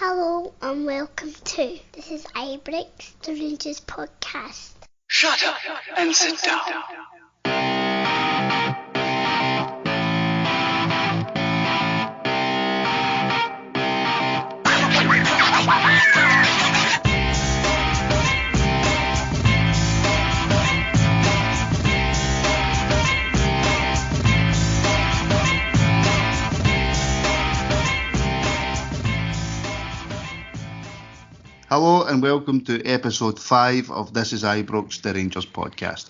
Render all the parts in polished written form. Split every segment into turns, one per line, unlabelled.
Hello and welcome to This is Ibrox, the Rangers podcast.
Shut up and sit down.
Hello and welcome to episode 5 of This is Ibrox, the Rangers podcast.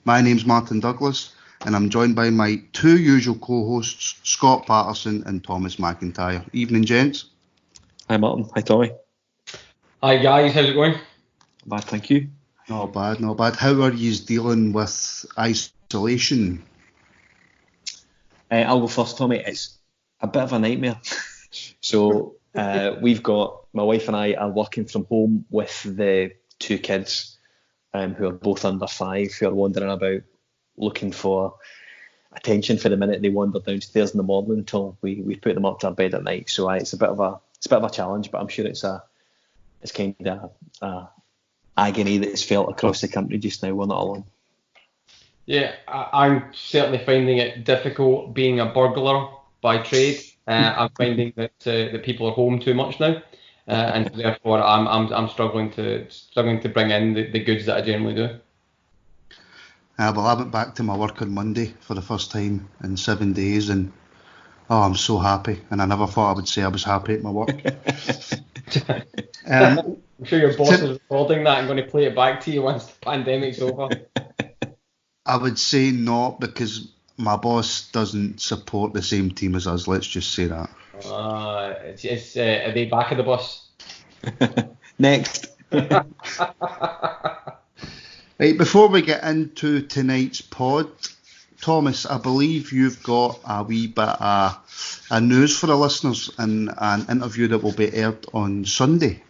My name's Martin Douglas and I'm joined by my two usual co-hosts, Scott Patterson and Thomas McIntyre. Evening, gents.
Hi Martin, hi Tommy.
Hi guys, how's it going?
Bad, thank you.
Not bad, not bad. How are you dealing with isolation?
I'll go first, Tommy. It's a bit of a nightmare. So we've got, my wife and I are working from home with the two kids who are both under 5, who are wandering about looking for attention for the minute they wander downstairs in the morning until we put them up to our bed at night. So it's a bit of a challenge, but I'm sure it's kind of agony that's felt across the country just now. We're not alone.
Yeah, I'm certainly finding it difficult being a burglar by trade. I'm finding that people are home too much now, and therefore I'm struggling to bring in the goods that I generally do.
Well, I went back to my work on Monday for the first time in 7 days, and I'm so happy. And I never thought I would say I was happy at my work.
I'm sure your boss is recording that and going to play it back to you once the pandemic's over.
I would say not, because my boss doesn't support the same team as us. Let's just say that.
Are they back of the bus?
Next.
Right, before we get into tonight's pod, Thomas, I believe you've got a wee bit of news for the listeners and an interview that will be aired on Sunday.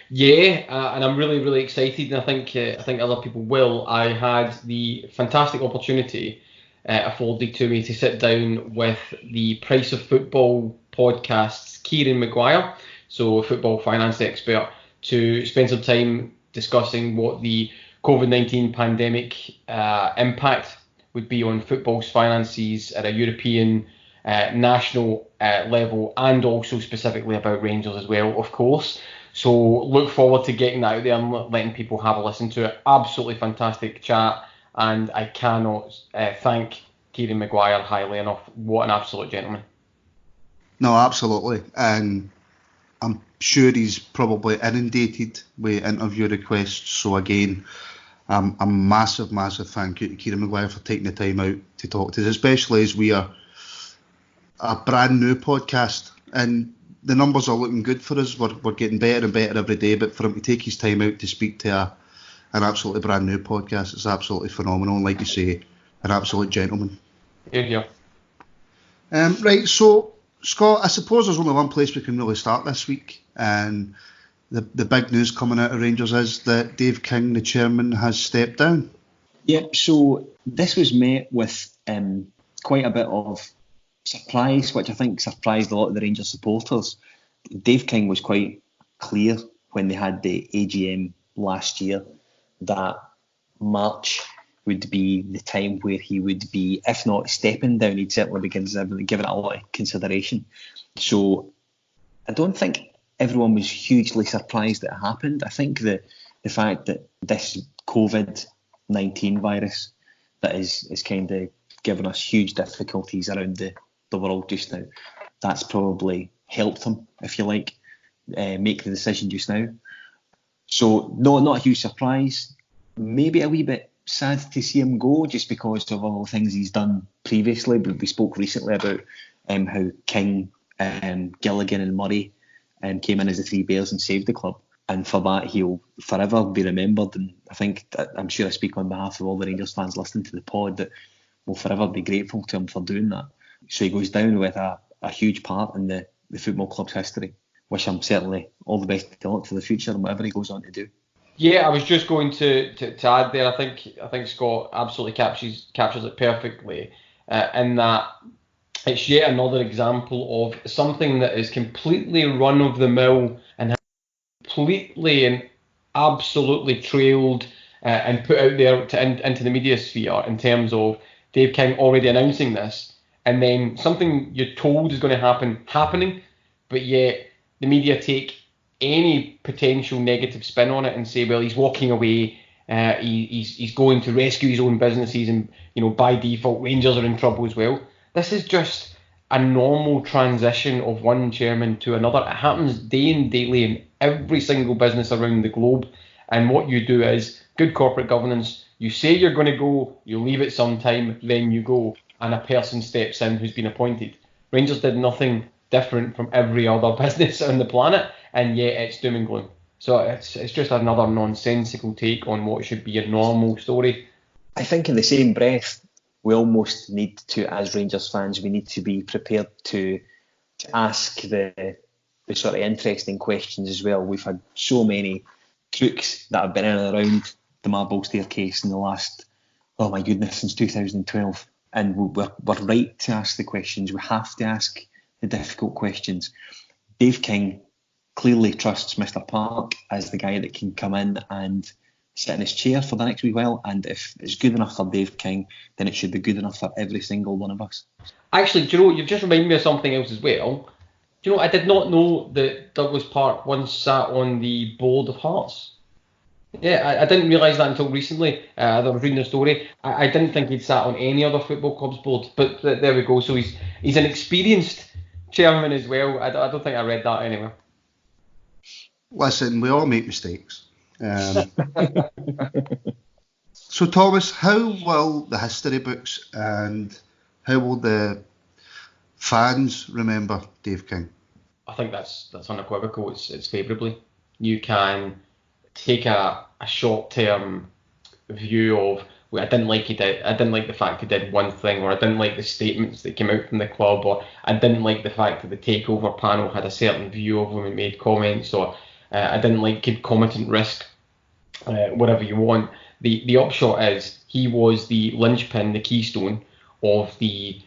Yeah, and I'm really, really excited, and I think other people will. I had the fantastic opportunity afforded to me to sit down with the Price of Football podcast's Kieran Maguire, so a football finance expert, to spend some time discussing what the COVID-19 pandemic impact would be on football's finances at a European national level, and also specifically about Rangers as well, of course. So look forward to getting that out there and letting people have a listen to it. Absolutely fantastic chat, and I cannot thank Kieran Maguire highly enough. What an absolute gentleman.
No, absolutely. And I'm sure he's probably inundated with interview requests. So again, a massive thank you to Kieran Maguire for taking the time out to talk to us, especially as we are a brand new podcast. And the numbers are looking good for us. We're getting better and better every day. But for him to take his time out to speak to an absolutely brand new podcast, it's absolutely phenomenal. And like you say, an absolute gentleman.
Here.
Right, so Scott, I suppose there's only one place we can really start this week, and the big news coming out of Rangers is that Dave King, the chairman, has stepped down.
Yep, so this was met with quite a bit of surprise, which I think surprised a lot of the Rangers supporters. Dave King was quite clear when they had the AGM last year that March would be the time where he would be, if not stepping down, he'd certainly be given it a lot of consideration. So I don't think everyone was hugely surprised that it happened. I think the fact that this COVID-19 virus that is kind of given us huge difficulties around the world just now, that's probably helped him, if you like, make the decision just now. So no, not a huge surprise. Maybe a wee bit sad to see him go, just because of all the things he's done previously. But we spoke recently about how King, Gilligan and Murray came in as the three bears and saved the club, and for that he'll forever be remembered. And I'm sure I speak on behalf of all the Rangers fans listening to the pod that we'll forever be grateful to him for doing that. So he goes down with a huge part in the football club's history. Wish him certainly all the best of luck for the future and whatever he goes on to do.
Yeah, I was just going to add there. I think Scott absolutely captures it perfectly. In that it's yet another example of something that is completely run-of-the-mill and has completely and absolutely trailed and put out there into the media sphere in terms of Dave King already announcing this, and then something you're told is going to happen happening, but yet the media take any potential negative spin on it and say, well, he's walking away, he's going to rescue his own businesses, and by default Rangers are in trouble as well. This is just a normal transition of one chairman to another. It happens day and daily in every single business around the globe. And what you do is good corporate governance. You say you're going to go, you leave it some time, then you go, and a person steps in who's been appointed. Rangers did nothing different from every other business on the planet, and yet it's doom and gloom. So it's just another nonsensical take on what should be a normal story.
I think in the same breath, we almost need to, as Rangers fans, we need to be prepared to ask the sort of interesting questions as well. We've had so many crooks that have been in and around the marble staircase in the last, oh my goodness, since 2012. And we're right to ask the questions. We have to ask the difficult questions. Dave King clearly trusts Mr. Park as the guy that can come in and sit in his chair for the next wee while, and if it's good enough for Dave King, then it should be good enough for every single one of us.
Actually, do you know, you've just reminded me of something else as well. Do you know, I did not know that Douglas Park once sat on the board of Hearts. Yeah, I didn't realise that until recently. I was reading the story. I didn't think he'd sat on any other football club's board, but there we go. So he's an experienced chairman as well. I don't think I read that anywhere.
Listen, we all make mistakes. So Thomas, how will the history books and how will the fans remember Dave King?
I think that's unequivocal. It's favourably. You can take a short-term view of, well, I didn't like the fact he did one thing, or I didn't like the statements that came out from the club, or I didn't like the fact that the takeover panel had a certain view of him and made comments, or I didn't like concomitant risk, whatever you want. The upshot is he was the linchpin, the keystone of the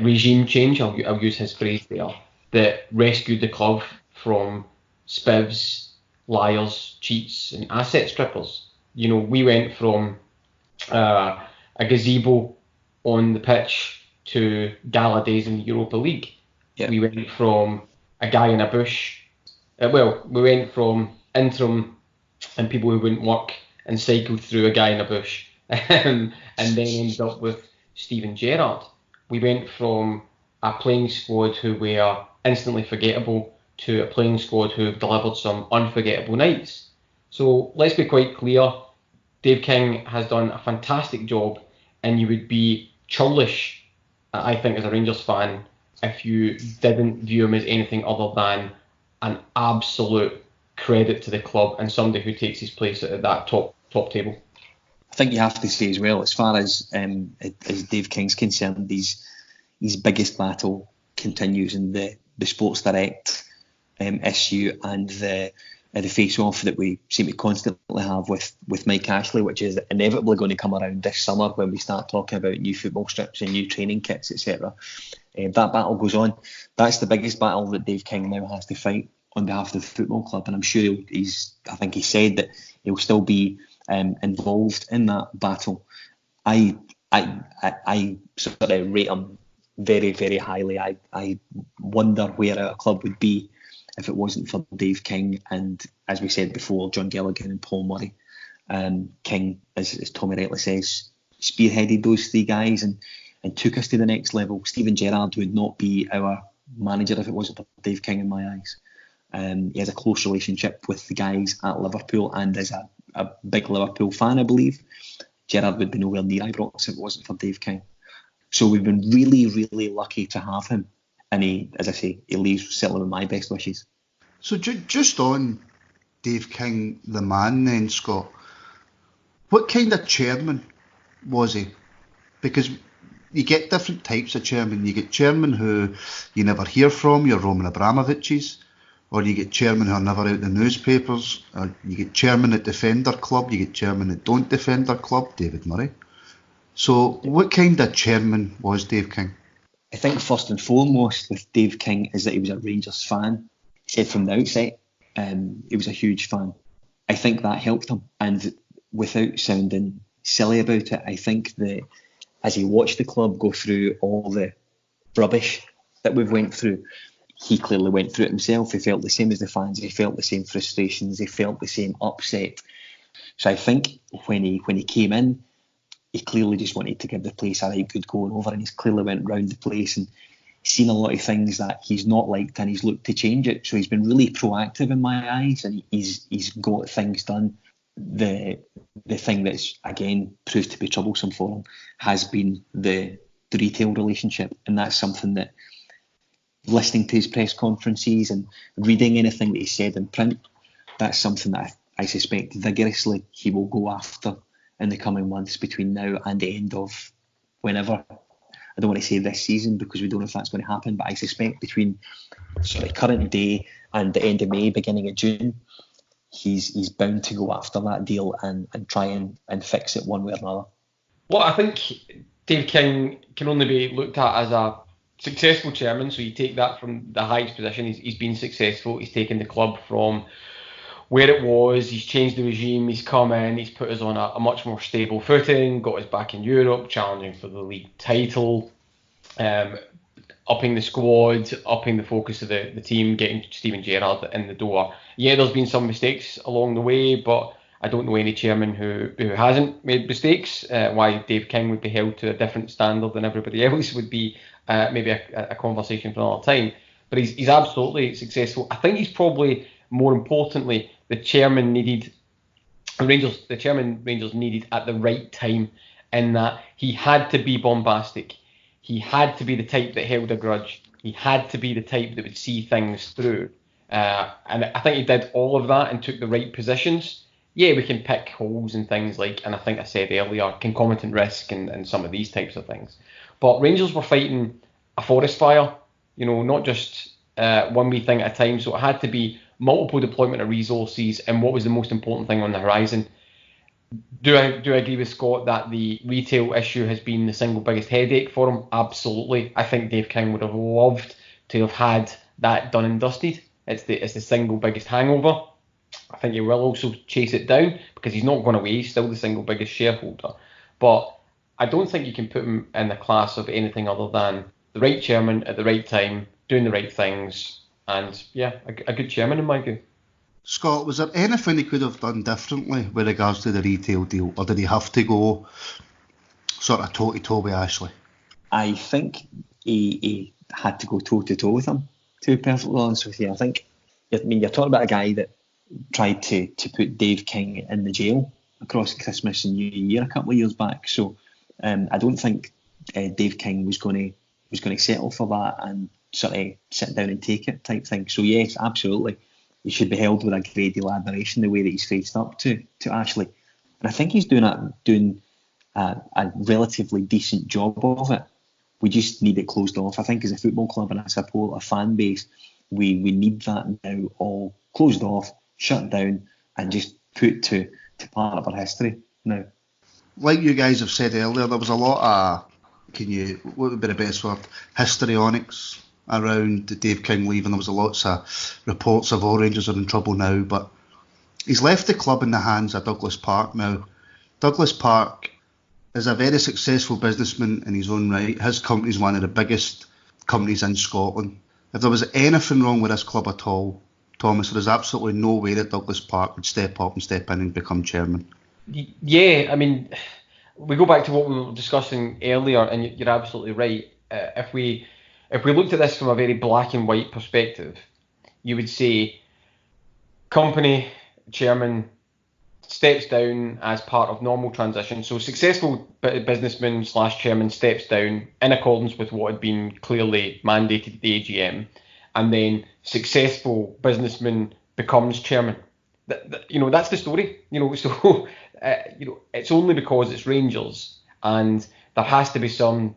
regime change, I'll use his phrase there, that rescued the club from spivs, liars, cheats and asset strippers. We went from a gazebo on the pitch to gala days in the Europa League. Yep. We went from a guy in a bush. We went from interim and people who wouldn't work and cycled through a guy in a bush and then ended up with Steven Gerrard. We went from a playing squad who were instantly forgettable to a playing squad who have delivered some unforgettable nights. So let's be quite clear, Dave King has done a fantastic job, and you would be churlish, I think, as a Rangers fan, if you didn't view him as anything other than an absolute credit to the club and somebody who takes his place at that top table.
I think you have to say as well, as far as Dave King's concerned, his biggest battle continues in the Sports Direct issue and the face-off that we seem to constantly have with Mike Ashley, which is inevitably going to come around this summer when we start talking about new football strips and new training kits, etc. That battle goes on. That's the biggest battle that Dave King now has to fight on behalf of the football club, and I'm sure I think he said that he'll still be involved in that battle. I sort of rate him very, very highly. I wonder where a club would be if it wasn't for Dave King and, as we said before, John Gilligan and Paul Murray. King, as Tommy rightly says, spearheaded those three guys and took us to the next level. Steven Gerrard would not be our manager if it wasn't for Dave King in my eyes. He has a close relationship with the guys at Liverpool, and as a big Liverpool fan, I believe, Gerrard would be nowhere near Ibrox if it wasn't for Dave King. So we've been really, really lucky to have him. And he, as I say, he leaves certainly with my best wishes.
So just on Dave King, the man then, Scott, what kind of chairman was he? Because you get different types of chairman. You get chairman who you never hear from, your Roman Abramoviches, or you get chairman who are never out in the newspapers, or you get chairman that defend their club, you get chairman that don't defend their club, David Murray. So what kind of chairman was Dave King?
I think first and foremost with Dave King is that he was a Rangers fan. He said from the outset he was a huge fan. I think that helped him, and without sounding silly about it, I think that as he watched the club go through all the rubbish that we've went through, he clearly went through it himself. He felt the same as the fans. He felt the same frustrations. He felt the same upset. So I think when he came in, he clearly just wanted to give the place a right good going over, and he's clearly went round the place and seen a lot of things that he's not liked, and he's looked to change it. So he's been really proactive in my eyes, and he's got things done. The thing that's again proved to be troublesome for him has been the retail relationship, and that's something that, listening to his press conferences and reading anything that he said in print, that's something that I suspect vigorously he will go after in the coming months between now and the end of whenever. I don't want to say this season because we don't know if that's going to happen, but I suspect between sort of current day and the end of May, beginning of June, he's bound to go after that deal and try and fix it one way or another.
Well, I think Dave King can only be looked at as a successful chairman, so you take that from the highest position. He's been successful. He's taken the club from where it was. He's changed the regime. He's come in. He's put us on a much more stable footing. Got us back in Europe, challenging for the league title, upping the squad, upping the focus of the team, getting Steven Gerrard in the door. Yeah, there's been some mistakes along the way, but I don't know any chairman who hasn't made mistakes. Why Dave King would be held to a different standard than everybody else would be maybe a conversation for another time. But he's absolutely successful. I think he's probably, more importantly, the chairman Rangers needed at the right time, in that he had to be bombastic. He had to be the type that held a grudge. He had to be the type that would see things through. And I think he did all of that and took the right positions. Yeah, we can pick holes and things like, and I think I said earlier, concomitant risk and some of these types of things. But Rangers were fighting a forest fire, not just one wee thing at a time. So it had to be multiple deployment of resources and what was the most important thing on the horizon. Do I agree with Scott that the retail issue has been the single biggest headache for him? Absolutely. I think Dave King would have loved to have had that done and dusted. It's the single biggest hangover. I think he will also chase it down because he's not going away. He's still the single biggest shareholder. But I don't think you can put him in the class of anything other than the right chairman at the right time, doing the right things, and yeah, a good chairman in my view.
Scott, was there anything he could have done differently with regards to the retail deal, or did he have to go sort of toe-to-toe with Ashley?
I think he had to go toe-to-toe with him, to be perfectly honest with you. You're talking about a guy that tried to put Dave King in the jail across Christmas and New Year a couple of years back. So I don't think Dave King was going to settle for that and sort of sit down and take it type thing. So yes, absolutely, he should be held with a great deal of admiration the way that he's faced up to Ashley, and I think he's doing a relatively decent job of it. We just need it closed off. I think as a football club and a fan base, we need that now all closed off, shut down, and just put to part of our history now.
Like you guys have said earlier, there was a lot of, what would be the best word, histrionics around Dave King leaving. There was lots of reports of all Rangers are in trouble now, but he's left the club in the hands of Douglas Park now. Douglas Park is a very successful businessman in his own right. His company's one of the biggest companies in Scotland. If there was anything wrong with this club at all, Thomas, there is absolutely no way that Douglas Park would step up and step in and become chairman.
Yeah, I mean, we go back to what we were discussing earlier, and you're absolutely right. If we looked at this from a very black and white perspective, you would say company chairman steps down as part of normal transition. So successful businessman / chairman steps down in accordance with what had been clearly mandated at the AGM, and then successful businessman becomes chairman. That's the story. So it's only because it's Rangers, and there has to be some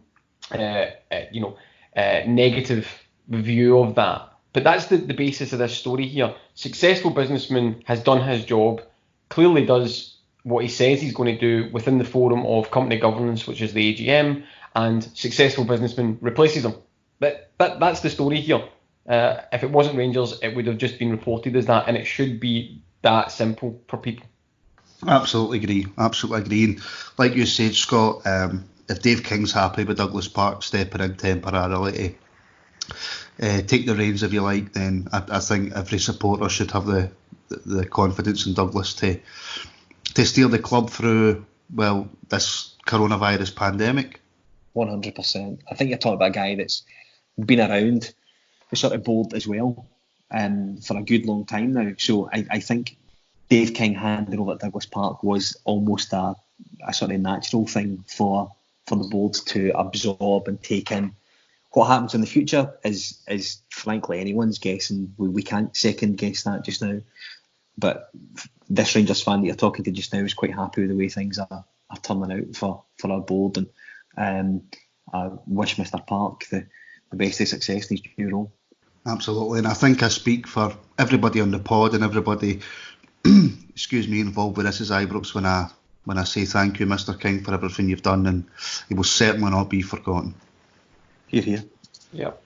negative review of that. But that's the basis of this story here. Successful businessman has done his job, clearly does what he says he's going to do within the forum of company governance, which is the AGM, and successful businessman replaces him. That's the story here. If it wasn't Rangers, it would have just been reported as that, and it should be that simple for people.
Absolutely agree. And like you said, Scott, if Dave King's happy with Douglas Park stepping in temporarily to take the reins, if you like, then I think every supporter should have the confidence in Douglas to steer the club through, well, this coronavirus pandemic.
100%. I think you're talking about a guy that's been around the sort of board as well for a good long time now. So I think Dave King handing over at Douglas Park was almost a sort of natural thing for the board to absorb and take in. What happens in the future is frankly anyone's guess, and we can't second guess that just now. But this Rangers fan that you're talking to just now is quite happy with the way things are turning out for our board, and I wish Mr. Park the best of success in his new role.
Absolutely, and I think I speak for everybody on the pod and everybody involved with this as Ibrox when I say thank you, Mr. King, for everything you've done, and he will certainly not be forgotten.
Here.
Yep.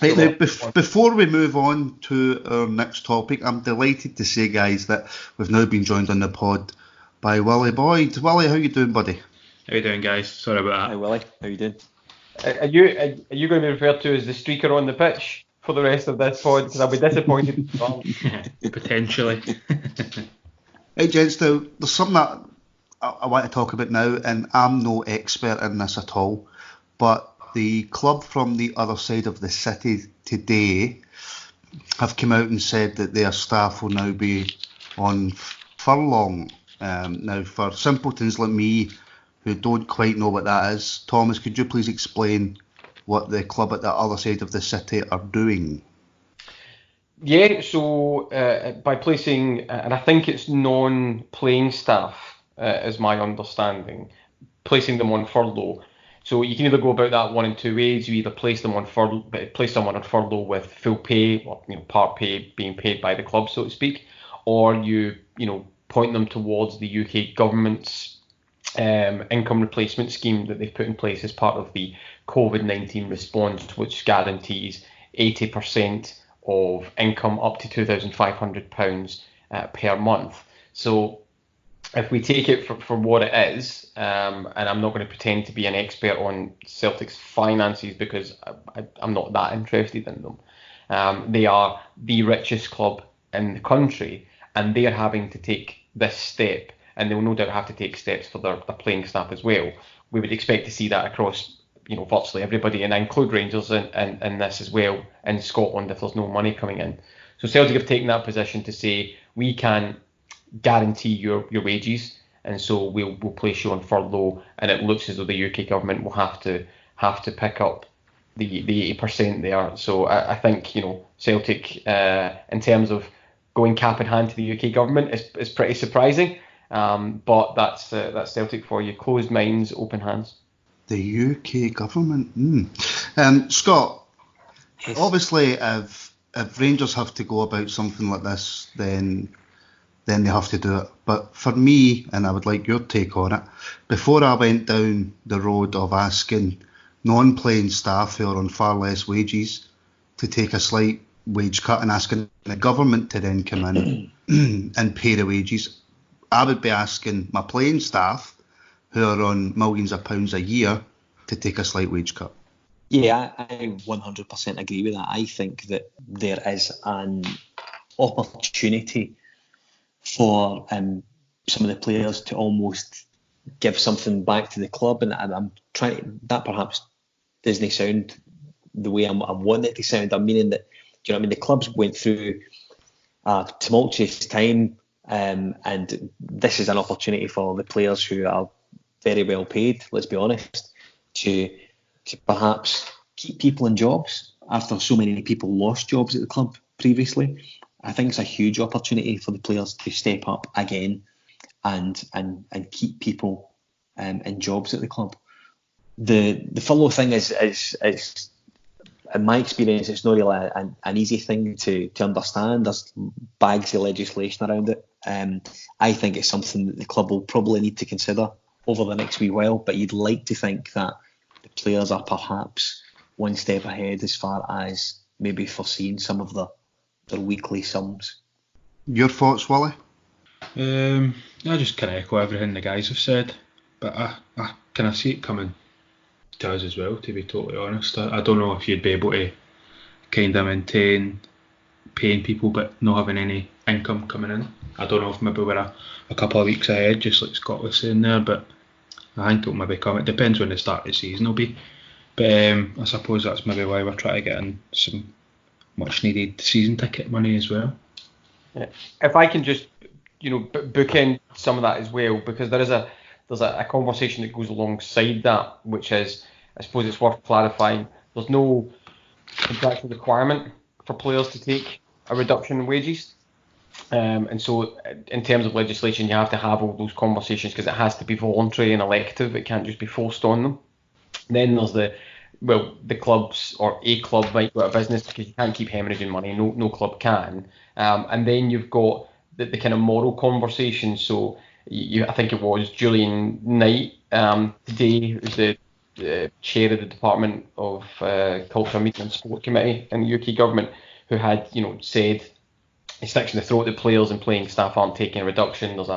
Right, now, before we move on to our next topic, I'm delighted to say, guys, that we've now been joined on the pod by Willie Boyd. Willie, how you doing, buddy?
How you doing, guys? Sorry about that.
Hi, Willie. How you doing?
Are you going to be referred to as the streaker on the pitch for the rest of this pod? Because I'll be disappointed.
Potentially.
Hey, gents, now, there's something that I want to talk about now, and I'm no expert in this at all, but the club from the other side of the city today have come out and said that their staff will now be on furlough. Now, for simpletons like me who don't quite know what that is, Thomas, could you please explain what the club at the other side of the city are doing?
Yeah, so by placing, and I think it's non-playing staff, is my understanding, placing them on furlough. So you can either go about that one in two ways. You either place someone on furlough with full pay, or part pay being paid by the club, so to speak, or you point them towards the UK government's income replacement scheme that they've put in place as part of the COVID-19 response, which guarantees 80% of income up to £2,500 per month. So if we take it for what it is, and I'm not going to pretend to be an expert on Celtic's finances because I'm not that interested in them. They are the richest club in the country, and they're having to take this step, and they'll no doubt have to take steps for their playing staff as well. We would expect to see that across virtually everybody, and I include Rangers in this as well in Scotland if there's no money coming in. So Celtic have taken that position to say we can guarantee your wages, and so we'll place you on furlough, and it looks as though the UK government will have to pick up the 80% there. So I think Celtic in terms of going cap in hand to the UK government is pretty surprising, but that's Celtic for you. Closed minds, open hands.
The UK government. Scott, yes. Obviously if Rangers have to go about something like this, then they have to do it. But for me, and I would like your take on it, before I went down the road of asking non-playing staff who are on far less wages to take a slight wage cut and asking the government to then come in and pay the wages, I would be asking my playing staff who are on millions of pounds a year to take a slight wage cut.
Yeah, I 100% agree with that. I think that there is an opportunity for some of the players to almost give something back to the club, and I'm trying that perhaps doesn't sound the way I'm wanting it to sound. I'm meaning that the clubs went through a tumultuous time, and this is an opportunity for the players who are very well paid, let's be honest, to perhaps keep people in jobs after so many people lost jobs at the club previously. I think it's a huge opportunity for the players to step up again and keep people in jobs at the club. The furlough thing is in my experience, it's not really an easy thing to understand. There's bags of legislation around it. I think it's something that the club will probably need to consider over the next wee while, but you'd like to think that players are perhaps one step ahead as far as maybe foreseeing some of their weekly sums.
Your thoughts, Wally?
I just kind of echo everything the guys have said, but I kind of see it coming to us as well, to be totally honest. I don't know if you'd be able to kind of maintain paying people but not having any income coming in. I don't know if maybe we're a couple of weeks ahead, just like Scott was saying there, but I think it'll maybe come. It depends when the start of the season will be. But I suppose that's maybe why we're trying to get in some much needed season ticket money as well.
Yeah. If I can just, book in some of that as well, because there's a conversation that goes alongside that, which is, I suppose it's worth clarifying. There's no contractual requirement for players to take a reduction in wages. And so in terms of legislation, you have to have all those conversations because it has to be voluntary and elective. It can't just be forced on them. Then there's the clubs, or a club might go out of business because you can't keep hemorrhaging money. No club can. And then you've got the kind of moral conversation. So I think it was Julian Knight today, who's the chair of the Department of Culture, Media and Sport Committee in the UK government, who had said it sticks in the throat that players and playing staff aren't taking a reduction. There's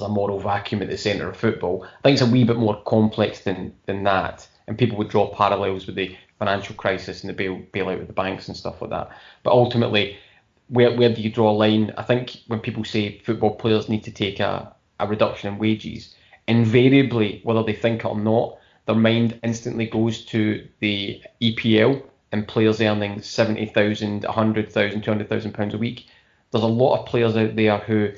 a moral vacuum at the centre of football. I think it's a wee bit more complex than that, and people would draw parallels with the financial crisis and the bailout of the banks and stuff like that. But ultimately, where do you draw a line? I think when people say football players need to take a reduction in wages, invariably, whether they think it or not, their mind instantly goes to the EPL and players earning £70,000, £100,000, £200,000 a week. There's a lot of players out there who,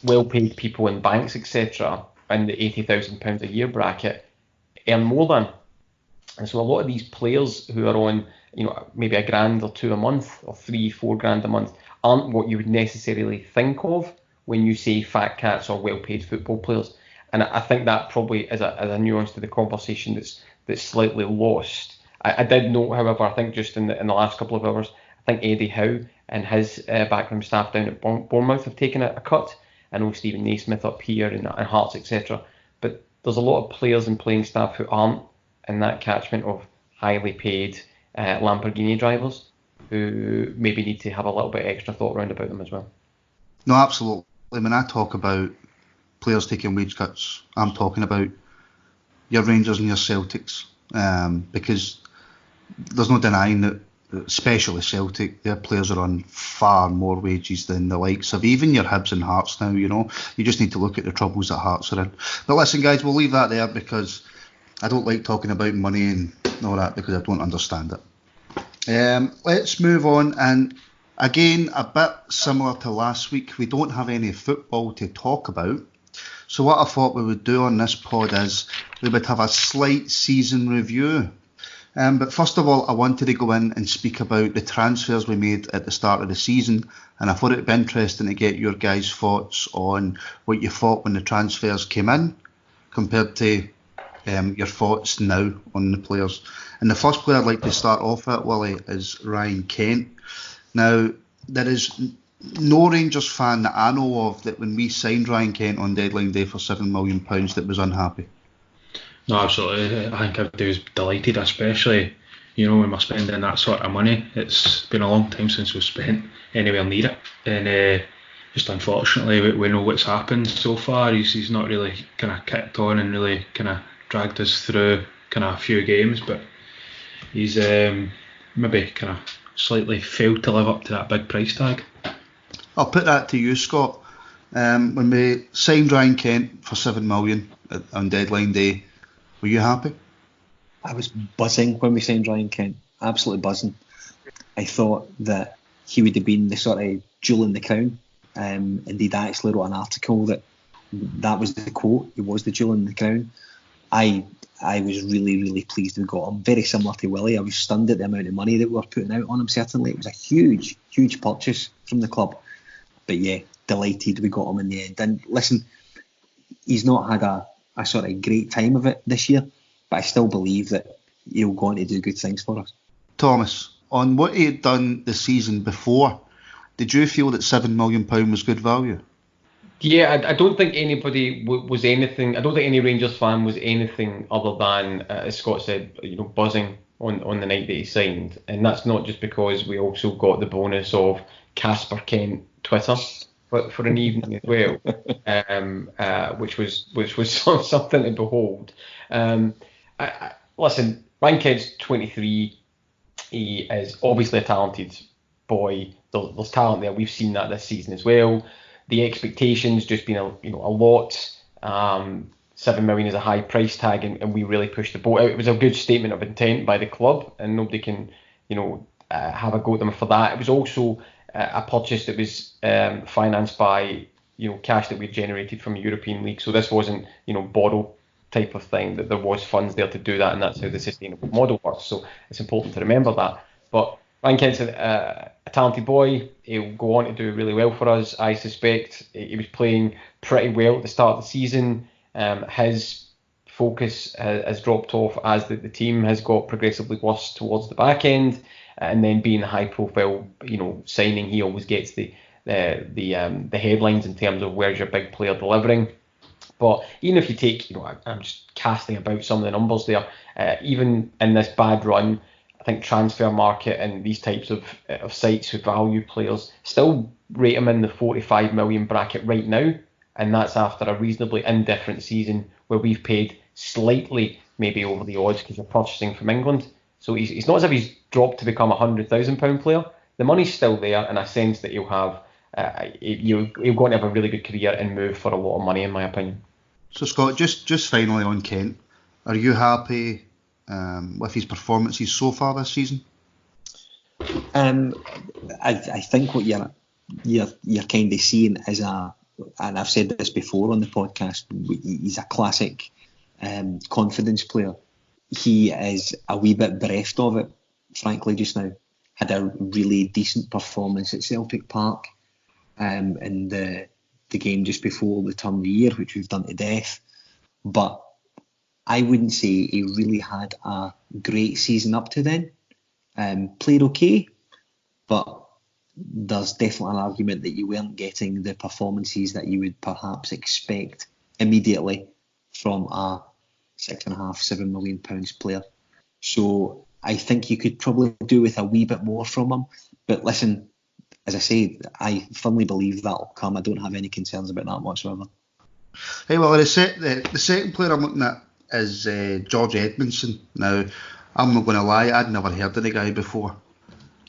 well-paid people in banks, etc., in the £80,000 a year bracket, earn more than. And so a lot of these players who are on, maybe £1,000 or £2,000 a month, or £3,000-4,000 a month, aren't what you would necessarily think of when you say fat cats or well-paid football players. And I think that probably is a nuance to the conversation that's slightly lost. I did note, however, I think just in the last couple of hours, I think Eddie Howe and his backroom staff down at Bournemouth have taken a cut. I know Stephen Naismith up here and Hearts, etc. But there's a lot of players and playing staff who aren't in that catchment of highly paid Lamborghini drivers who maybe need to have a little bit extra thought around about them as well.
No, absolutely. When I talk about players taking wage cuts, I'm talking about your Rangers and your Celtics, because there's no denying that, especially Celtic, their players are on far more wages than the likes of even your Hibs and Hearts now. You just need to look at the troubles that Hearts are in. But listen, guys, we'll leave that there because I don't like talking about money and all that because I don't understand it. Let's move on, and again, a bit similar to last week, we don't have any football to talk about. So what I thought we would do on this pod is we would have a slight season review. But first of all, I wanted to go in and speak about the transfers we made at the start of the season, and I thought it would be interesting to get your guys' thoughts on what you thought when the transfers came in compared to your thoughts now on the players. And the first player I'd like to start off at, Willie, is Ryan Kent. Now, there is no Rangers fan that I know of that when we signed Ryan Kent on deadline day for £7 million that was unhappy.
No, absolutely. I think everybody was delighted, especially, when we're spending that sort of money. It's been a long time since we've spent anywhere near it. And just unfortunately, we know what's happened so far. He's not really kind of kicked on and really kind of dragged us through kind of a few games, but he's maybe kind of slightly failed to live up to that big price tag.
I'll put that to you, Scott. When we signed Ryan Kent for £7 million on deadline day, were you happy?
I was buzzing when we signed Ryan Kent, absolutely buzzing. I thought that he would have been the sort of jewel in the crown. Indeed, I actually wrote an article that was the quote, he was the jewel in the crown. I was really, really pleased we got him. Very similar to Willie, I was stunned at the amount of money that we were putting out on him, certainly. It was a huge, huge purchase from the club. But yeah, delighted we got him in the end. And listen, he's not had a sort of great time of it this year, but I still believe that he'll go on to do good things for us.
Thomas, on what he had done the season before, did you feel that £7 million was good value?
Yeah, I don't think anybody was anything. I don't think any Rangers fan was anything other than, as Scott said, buzzing on the night that he signed, and that's not just because we also got the bonus of Casper Kent Twitter for an evening as well, which was something to behold. Listen, Bankhead's 23. He is obviously a talented boy. There's talent there. We've seen that this season as well. The expectations just been a lot. 7 million is a high price tag, and we really pushed the boat out. It was a good statement of intent by the club, and nobody can have a go at them for that. It was also a purchase that was financed by cash that we generated from the European League. So this wasn't borrow type of thing. That there was funds there to do that, and that's how the sustainable model works. So it's important to remember that. But Rankins a talented boy. He'll go on to do really well for us, I suspect. He was playing pretty well at the start of the season. His focus has dropped off as the team has got progressively worse towards the back end, and then being a high-profile, signing, he always gets the headlines in terms of where's your big player delivering. But even if you take, I'm just casting about some of the numbers there. Even in this bad run, I think Transfer Market and these types of sites who value players still rate them in the 45 million bracket right now, and that's after a reasonably indifferent season where we've paid slightly maybe over the odds because we're purchasing from England. So it's not as if he's dropped to become a £100,000 player. The money's still there, and I sense that he'll have he'll go on to have a really good career and move for a lot of money, in my opinion.
So Scott, just finally on Kent, are you happy with his performances so far this season?
I think what you're kind of seeing is and I've said this before on the podcast, he's a classic confidence player. He is a wee bit bereft of it, frankly, just now. Had a really decent performance at Celtic Park in the game just before the turn of the year, which we've done to death. But I wouldn't say he really had a great season up to then. Played okay, but there's definitely an argument that you weren't getting the performances that you would perhaps expect immediately from a £6.5-7 million player. So I think you could probably do with a wee bit more from him. But listen, as I say, I firmly believe that'll come. I don't have any concerns about that whatsoever.
Hey, well, the second player I'm looking at is George Edmondson. Now, I'm not going to lie, I'd never heard of the guy before.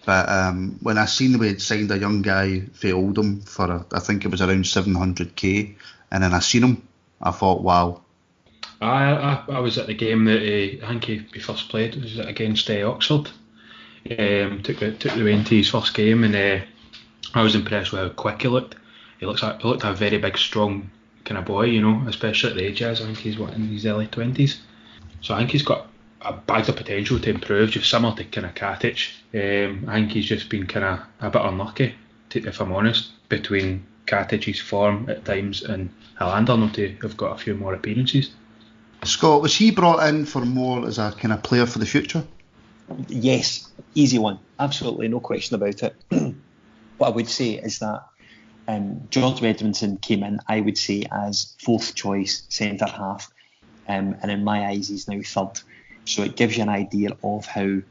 But when I seen we had signed a young guy for Oldham for, I think it was around 700k, and then I seen him, I thought, wow.
I was at the game that I think he first played. It was against Oxford. Took the way into his first game, and I was impressed with how quick he looked. He looked a very big, strong kind of boy, especially at the age he is. I think he's in his early 20s. So I think he's got a bag of potential to improve, just similar to kind of Katic. I think he's just been kind of a bit unlucky, if I'm honest, between Katic's form at times and Helander not to have got a few more appearances.
Scott, was he brought in for more as a kind of player for the future?
Yes, easy one. Absolutely, no question about it. What I would say is that George Edmondson came in, I would say, as fourth choice centre half, and in my eyes he's now third. So it gives you an idea of how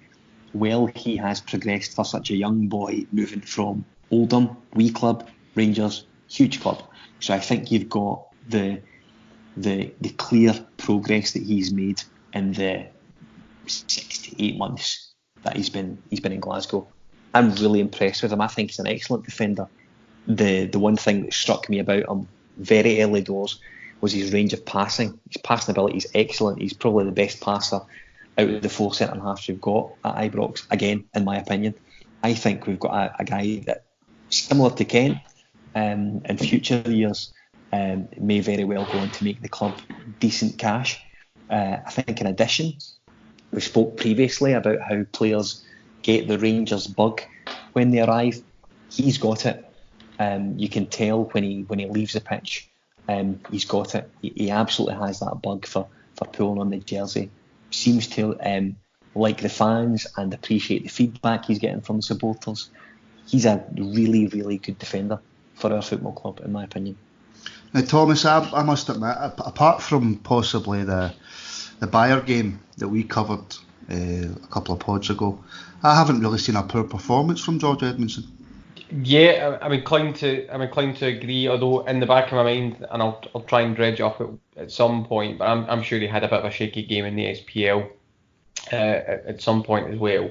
well he has progressed for such a young boy, moving from Oldham, wee club, Rangers, huge club. So I think you've got the clear progress that he's made in the 6 to 8 months that he's been in Glasgow. I'm really impressed with him. I think he's an excellent defender. The one thing that struck me about him very early doors was his range of passing. His passing ability is excellent. He's probably the best passer out of the 4 centre halves we've got at Ibrox, again, in my opinion. I think we've got a guy that, similar to Kent, in future years, may very well go on to make the club decent cash. I think in addition, we spoke previously about how players get the Rangers bug when they arrive. He's got it. You can tell when he leaves the pitch. He's got it. He absolutely has that bug for pulling on the jersey. Seems to like the fans and appreciate the feedback he's getting from the supporters. He's a really, really good defender for our football club, in my opinion.
Now, Thomas, I must admit, apart from possibly the Bayer game that we covered a couple of pods ago, I haven't really seen a poor performance from George Edmondson.
Yeah, I'm inclined to agree. Although in the back of my mind, and I'll try and dredge up at some point, but I'm sure he had a bit of a shaky game in the SPL at some point as well.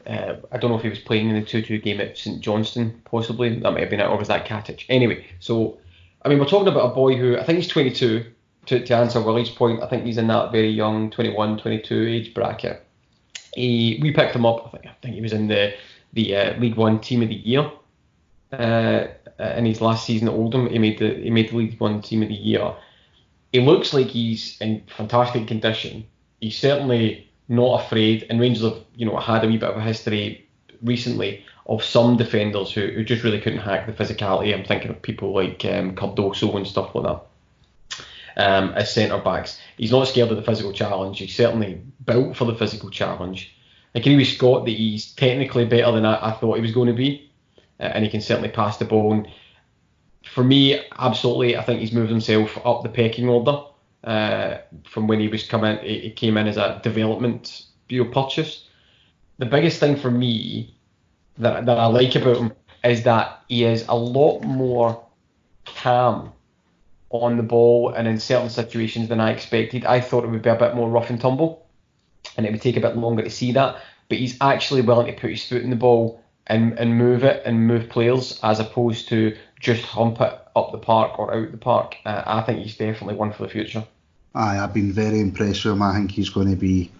I don't know if he was playing in the 2-2 game at St Johnstone, possibly. That might have been it, or was that Katic? Anyway, so I mean, we're talking about a boy who I think he's 22. To answer Willie's point, I think he's in that very young 21, 22 age bracket. We picked him up. I think he was in the League One Team of the Year. In his last season at Oldham, he made the League One Team of the Year. He looks like he's in fantastic condition. He's certainly not afraid, and Rangers have had a wee bit of a history recently of some defenders who just really couldn't hack the physicality. I'm thinking of people like Cardoso and stuff like that. As centre backs, he's not scared of the physical challenge. He's certainly built for the physical challenge. I agree with Scott that he's technically better than I thought he was going to be, and he can certainly pass the ball. And for me, absolutely, I think he's moved himself up the pecking order from when he was coming. He came in as a development purchase. The biggest thing for me that I like about him is that he is a lot more calm on the ball and in certain situations than I expected. I thought it would be a bit more rough and tumble, and it would take a bit longer to see that. But he's actually willing to put his foot in the ball and move it and move players, as opposed to just hump it up the park or out the park. I think he's definitely one for the future.
I've been very impressed with him. I think he's going to be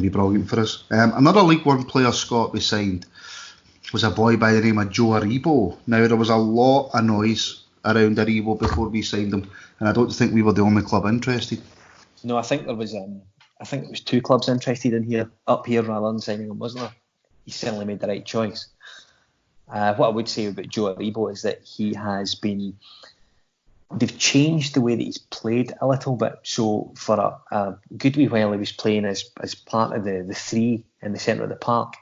brilliant for us. Another League One player, Scott, we signed was a boy by the name of Joe Aribo. Now, there was a lot of noise around Aribo before we signed him, and I don't think we were the only club interested.
No, I think there was two clubs interested up here rather than signing him, wasn't there? He certainly made the right choice. What I would say about Joe Aribo is that they've changed the way that he's played a little bit. So for a good wee while he was playing as part of the three in the centre of the park,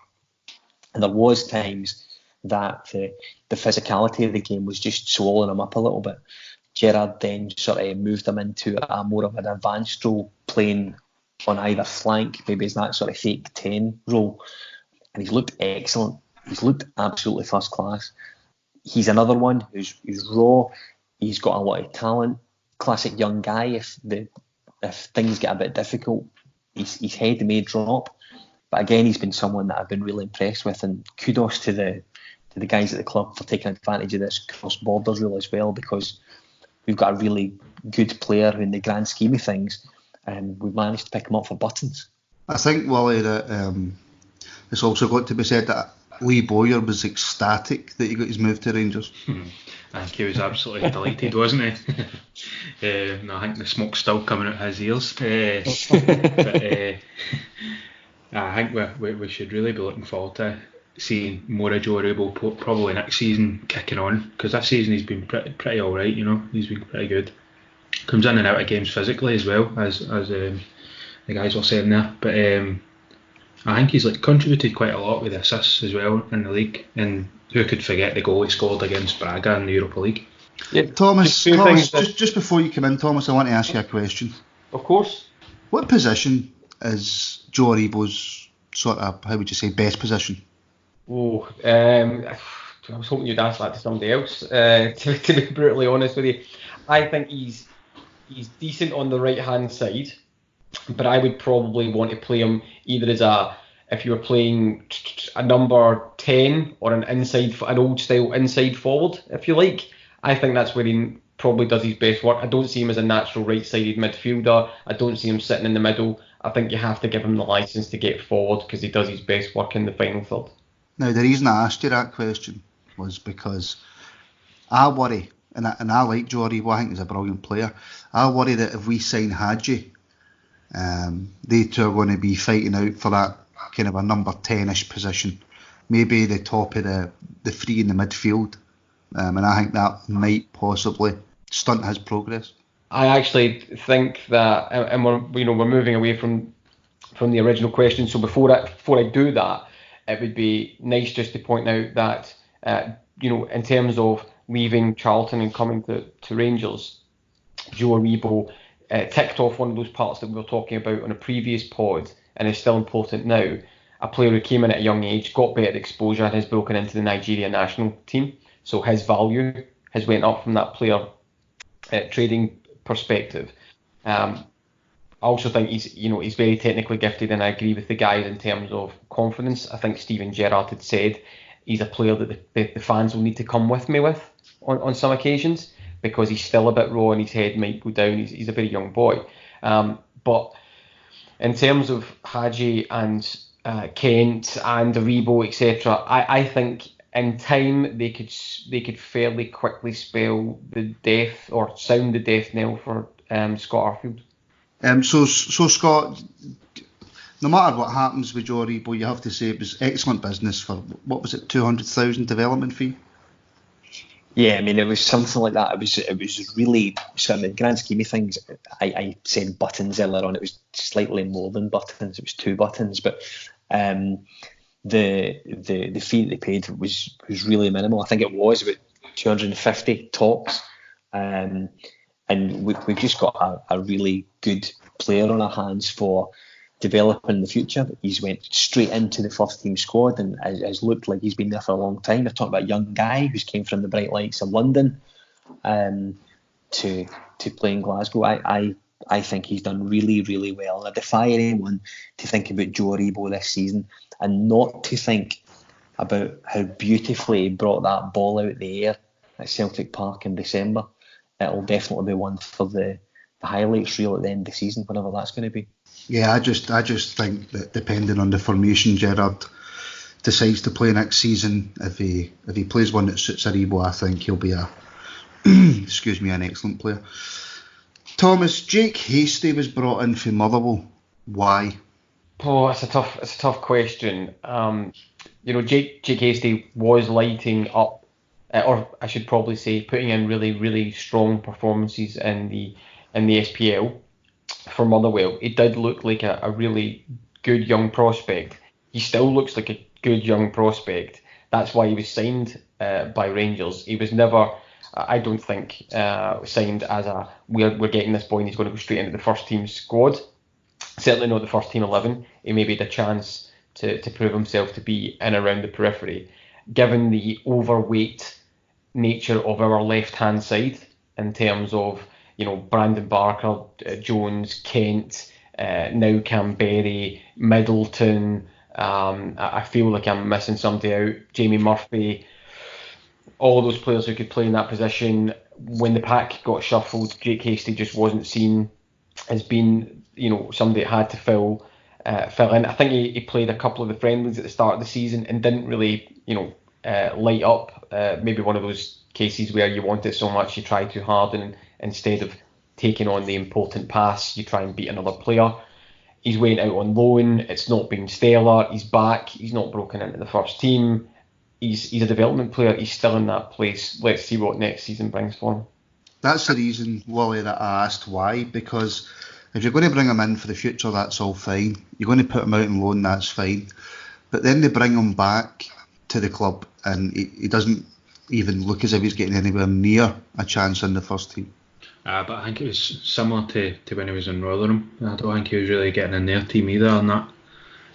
and there was times that the physicality of the game was just swallowing him up a little bit. Gerrard then sort of moved him into a more of an advanced role, playing on either flank, maybe as that sort of fake 10 role. And he's looked excellent. He's looked absolutely first class. He's another one who's raw. He's got a lot of talent. Classic young guy. If things get a bit difficult, his head may drop. But again, he's been someone that I've been really impressed with, and kudos to the guys at the club for taking advantage of this cross-borders rule as well, because we've got a really good player who, in the grand scheme of things, we've managed to pick him up for buttons.
I think, Wally, that it's also got to be said that Lee Bowyer was ecstatic that he got his move to Rangers.
I think he was absolutely delighted, wasn't he? No, I think the smoke's still coming out his ears. But I think we should really be looking forward to seeing more of Joe Aribo probably next season kicking on, because this season he's been pretty alright, he's been pretty good. Comes in and out of games physically as well, as the guys were saying there. But I think he's contributed quite a lot with assists as well in the league, and who could forget the goal he scored against Braga in the Europa League.
Yeah,
Thomas, just before you come in, Thomas, I want to ask you a question.
Of course.
What position is Joe Aribo's sort of, how would you say, best position?
Oh, I was hoping you'd ask that to somebody else. To be brutally honest with you, I think he's decent on the right hand side, but I would probably want to play him either as if you were playing a number 10 or an old style inside forward, if you like. I think that's where he probably does his best work. I don't see him as a natural right-sided midfielder. I don't see him sitting in the middle. I think you have to give him the licence to get forward, because he does his best work in the final third. Now,
the reason I asked you that question was because I worry, and I like Joe Aribo, I think he's a brilliant player. I worry that if we sign Hadji, they two are going to be fighting out for that kind of a number 10-ish position, maybe the top of the three in the midfield, and I think that might possibly stunt his progress.
I actually think that, and we're moving away from the original question. So before I do that, it would be nice just to point out that in terms of leaving Charlton and coming to Rangers, Joe Aribo ticked off one of those parts that we were talking about on a previous pod, and is still important now. A player who came in at a young age, got better exposure, and has broken into the Nigeria national team. So his value has went up from that player trading perspective. I also think he's very technically gifted, and I agree with the guys in terms of confidence. I think Steven Gerrard had said he's a player that the fans will need to come with me with on some occasions, because he's still a bit raw and his head might go down. He's a very young boy. But in terms of Hadji and Kent and Aribo, etc., I think in time they could fairly quickly spell the death or sound the death knell for Scott Arfield.
So Scott, no matter what happens with Joe Aribo, you have to say it was excellent business for, what was it, 200,000 development fee?
Yeah, I mean, it was something like that. It was really, so in the grand scheme of things, I said buttons earlier on. It was slightly more than buttons. It was 2 buttons, but the fee that they paid was really minimal. I think it was about 250 tops, and we've just got a really good player on our hands for developing in the future. He's went straight into the first team squad and has looked like he's been there for a long time. They're talking about a young guy who's came from the bright lights of London to play in Glasgow. I think he's done really, really well. And I defy anyone to think about Joe Aribo this season and not to think about how beautifully he brought that ball out the air at Celtic Park in December. It'll definitely be one for the highlights reel at the end of the season, whenever that's going to be.
Yeah, I just think that depending on the formation Gerrard decides to play next season, if he plays one that suits Aribo, I think he'll be an excellent player. Thomas, Jake Hastie was brought in for Motherwell. Why?
Oh, it's a tough question. Jake Hastie was lighting up, or I should probably say, putting in really, really strong performances in the SPL. For Motherwell, it did look like a really good young prospect. He still looks like a good young prospect. That's why he was signed by Rangers. He was never, I don't think, signed as we're getting this boy and he's going to go straight into the first team squad. Certainly not the first team 11. He maybe had a chance to prove himself to be in around the periphery. Given the overweight nature of our left-hand side in terms of Brandon Barker, Jones, Kent, now Canberry, Middleton. I feel like I'm missing somebody out. Jamie Murphy. All of those players who could play in that position. When the pack got shuffled, Jake Hastie just wasn't seen as being, somebody that had to fill in. I think he played a couple of the friendlies at the start of the season and didn't really, light up. Maybe one of those cases where you want it so much you try too hard, and instead of taking on the important pass, you try and beat another player. He's went out on loan. It's not been stellar. He's back. He's not broken into the first team. He's a development player. He's still in that place. Let's see what next season brings for him.
That's the reason, Wally, that I asked why. Because if you're going to bring him in for the future, that's all fine. You're going to put him out on loan, that's fine. But then they bring him back to the club and he doesn't even look as if he's getting anywhere near a chance in the first team.
But I think it was similar to when he was in Rotherham. I don't think he was really getting in their team either, and that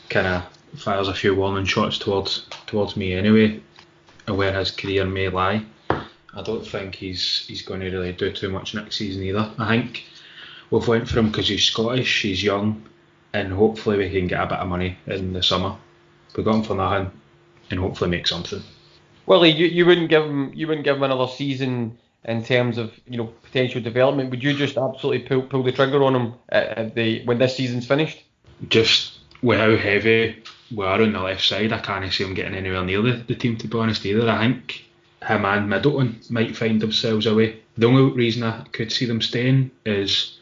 kind of fires a few warning shots towards me anyway, where his career may lie. I don't think he's going to really do too much next season either. I think we've went for him because he's Scottish, he's young, and hopefully we can get a bit of money in the summer. We got him for nothing, and hopefully make something.
Well, you wouldn't give him another season in terms of potential development. Would you just absolutely pull the trigger on him when this season's finished?
Just with how heavy we are on the left side, I can't see him getting anywhere near the team, to be honest, either. I think him and Middleton might find themselves away. The only reason I could see them staying is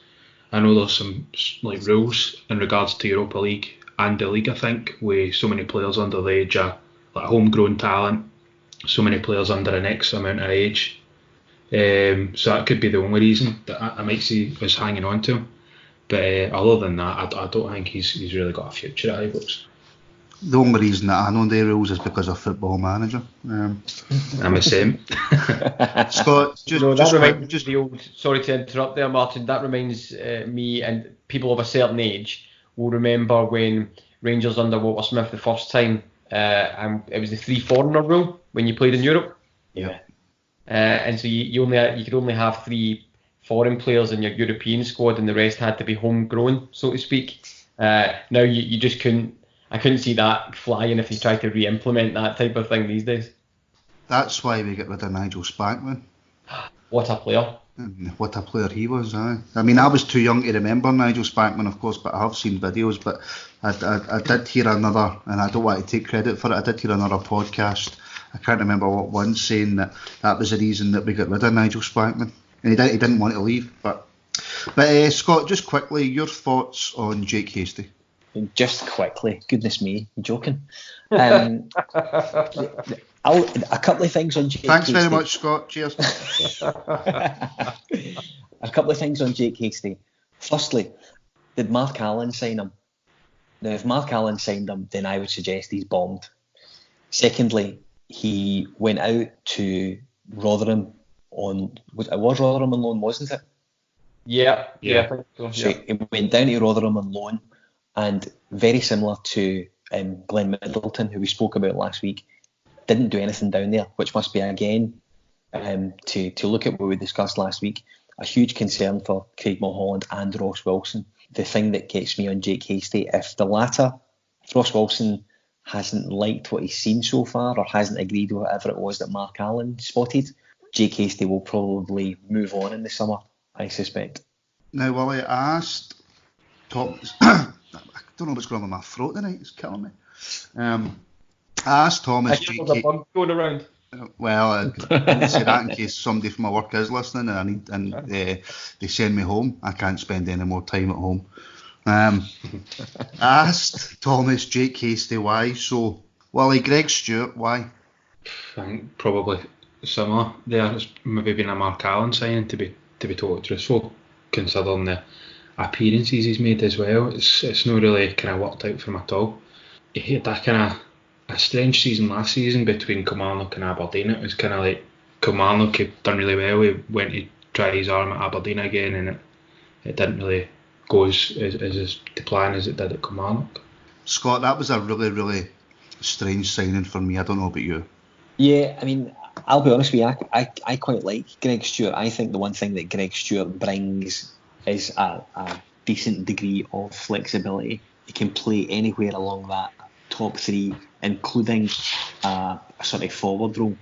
I know there's some rules in regards to Europa League and the league, I think, with so many players under the age of homegrown talent, so many players under an X amount of age. So that could be the only reason that I might see us hanging on to him. But other than that, I don't think he's really got a future at Ibrox.
The only reason that I know the rules is because of Football Manager.
I'm the same.
Scott,
sorry to interrupt there, Martin. That reminds me, and people of a certain age will remember when Rangers under Walter Smith the first time, and it was the 3 foreigner rule when you played in Europe.
Yeah.
And so you could only have 3 foreign players in your European squad, and the rest had to be homegrown, so to speak. Now you just couldn't. I couldn't see that flying if they tried to re-implement that type of thing these days.
That's why we get rid of Nigel Spackman.
What a player.
What a player he was, aye. I mean, I was too young to remember Nigel Spackman, of course, but I have seen videos. But I did hear another, and I don't want to take credit for it, I did hear another podcast, I can't remember what one, saying that was the reason that we got rid of Nigel Spackman. And he didn't want to leave. But Scott, just quickly, your thoughts on Jake Hastie?
Just quickly, goodness me, I'm joking. A couple of things on Jake
Thanks
Hastie.
very much, Scott. Cheers.
A couple of things on Jake Hastie. Firstly, did Mark Allen sign him? Now, if Mark Allen signed him, then I would suggest he's bombed. Secondly, he went out to Rotherham on... It was Rotherham on loan, wasn't it?
Yeah, I think so.
So he went down to Rotherham on loan, and very similar to Glenn Middleton, who we spoke about last week, didn't do anything down there, which must be, again, to look at what we discussed last week, a huge concern for Craig Mulholland and Ross Wilson. The thing that gets me on Jake Hastie, if Ross Wilson hasn't liked what he's seen so far, or hasn't agreed with whatever it was that Mark Allen spotted, Jake Hastie will probably move on in the summer, I suspect.
Now, Willie, I asked Thomas... I don't know what's going on with my throat tonight. It's killing me. I asked Thomas.
There's a bug going around.
Well, I didn't say that in case somebody from my work is listening and they send me home. I can't spend any more time at home. I asked Thomas, Jake Hastie, why. So, Willie, Greg Stewart, why?
I think probably similar. There's maybe been a Mark Allen signing, to be totally truthful, considering the appearances he's made as well. It's not really kind of worked out for him at all. He had that kind of a strange season last season between Kilmarnock and Aberdeen. It was kind of like Kilmarnock had done really well. He went to try his arm at Aberdeen again, and it didn't really go as the plan as it did at Kilmarnock.
Scott, that was a really, really strange signing for me. I don't know about you.
Yeah, I mean, I'll be honest with you, I quite like Greg Stewart. I think the one thing that Greg Stewart brings is a decent degree of flexibility. He can play anywhere along that top 3, including a sort of forward role.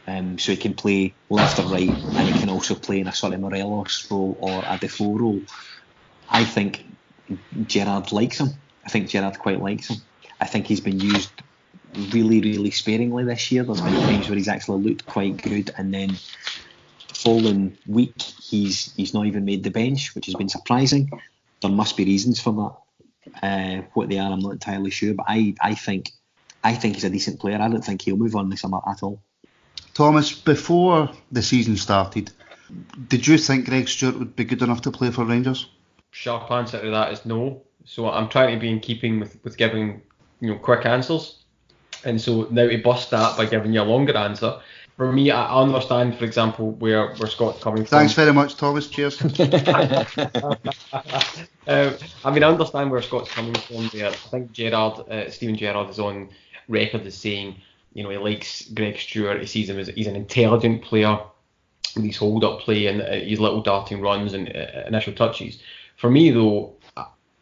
So he can play left or right, and he can also play in a sort of Morelos role or a Defoe role. I think Gerrard likes him. I think Gerrard quite likes him. I think he's been used really, really sparingly this year. There's been times where he's actually looked quite good, and then following week he's not even made the bench, which has been surprising. There must be reasons for that. What they are, I'm not entirely sure, but I think he's a decent player. I don't think he'll move on this summer at all.
Thomas, before the season started, did you think Greg Stewart would be good enough to play for Rangers?
Sharp answer to that is no. So I'm trying to be in keeping with giving quick answers, and so now to bust that by giving you a longer answer. For me, I understand, for example, where Scott's coming from.
Thanks very much, Thomas. Cheers.
I understand where Scott's coming from there. I think Steven Gerrard is on record as saying, he likes Greg Stewart. He sees him as he's an intelligent player with his hold-up play and his little darting runs and initial touches. For me, though,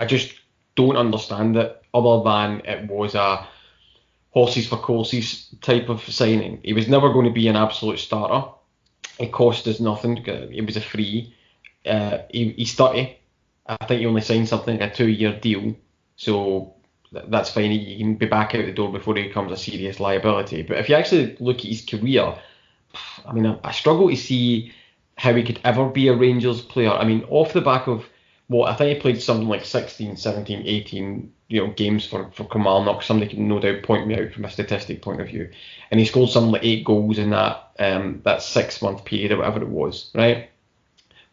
I just don't understand it, other than it was a horses for courses type of signing. He was never going to be an absolute starter. It cost us nothing. It was a free. He's 30. I think he only signed something like a 2-year deal. So that's fine. He can be back out the door before he becomes a serious liability. But if you actually look at his career, I struggle to see how he could ever be a Rangers player. Off the back of I think he played something like 16, 17, 18 games for Kilmarnock. Somebody can no doubt point me out from a statistic point of view. And he scored something like 8 goals in that 6-month period or whatever it was, right?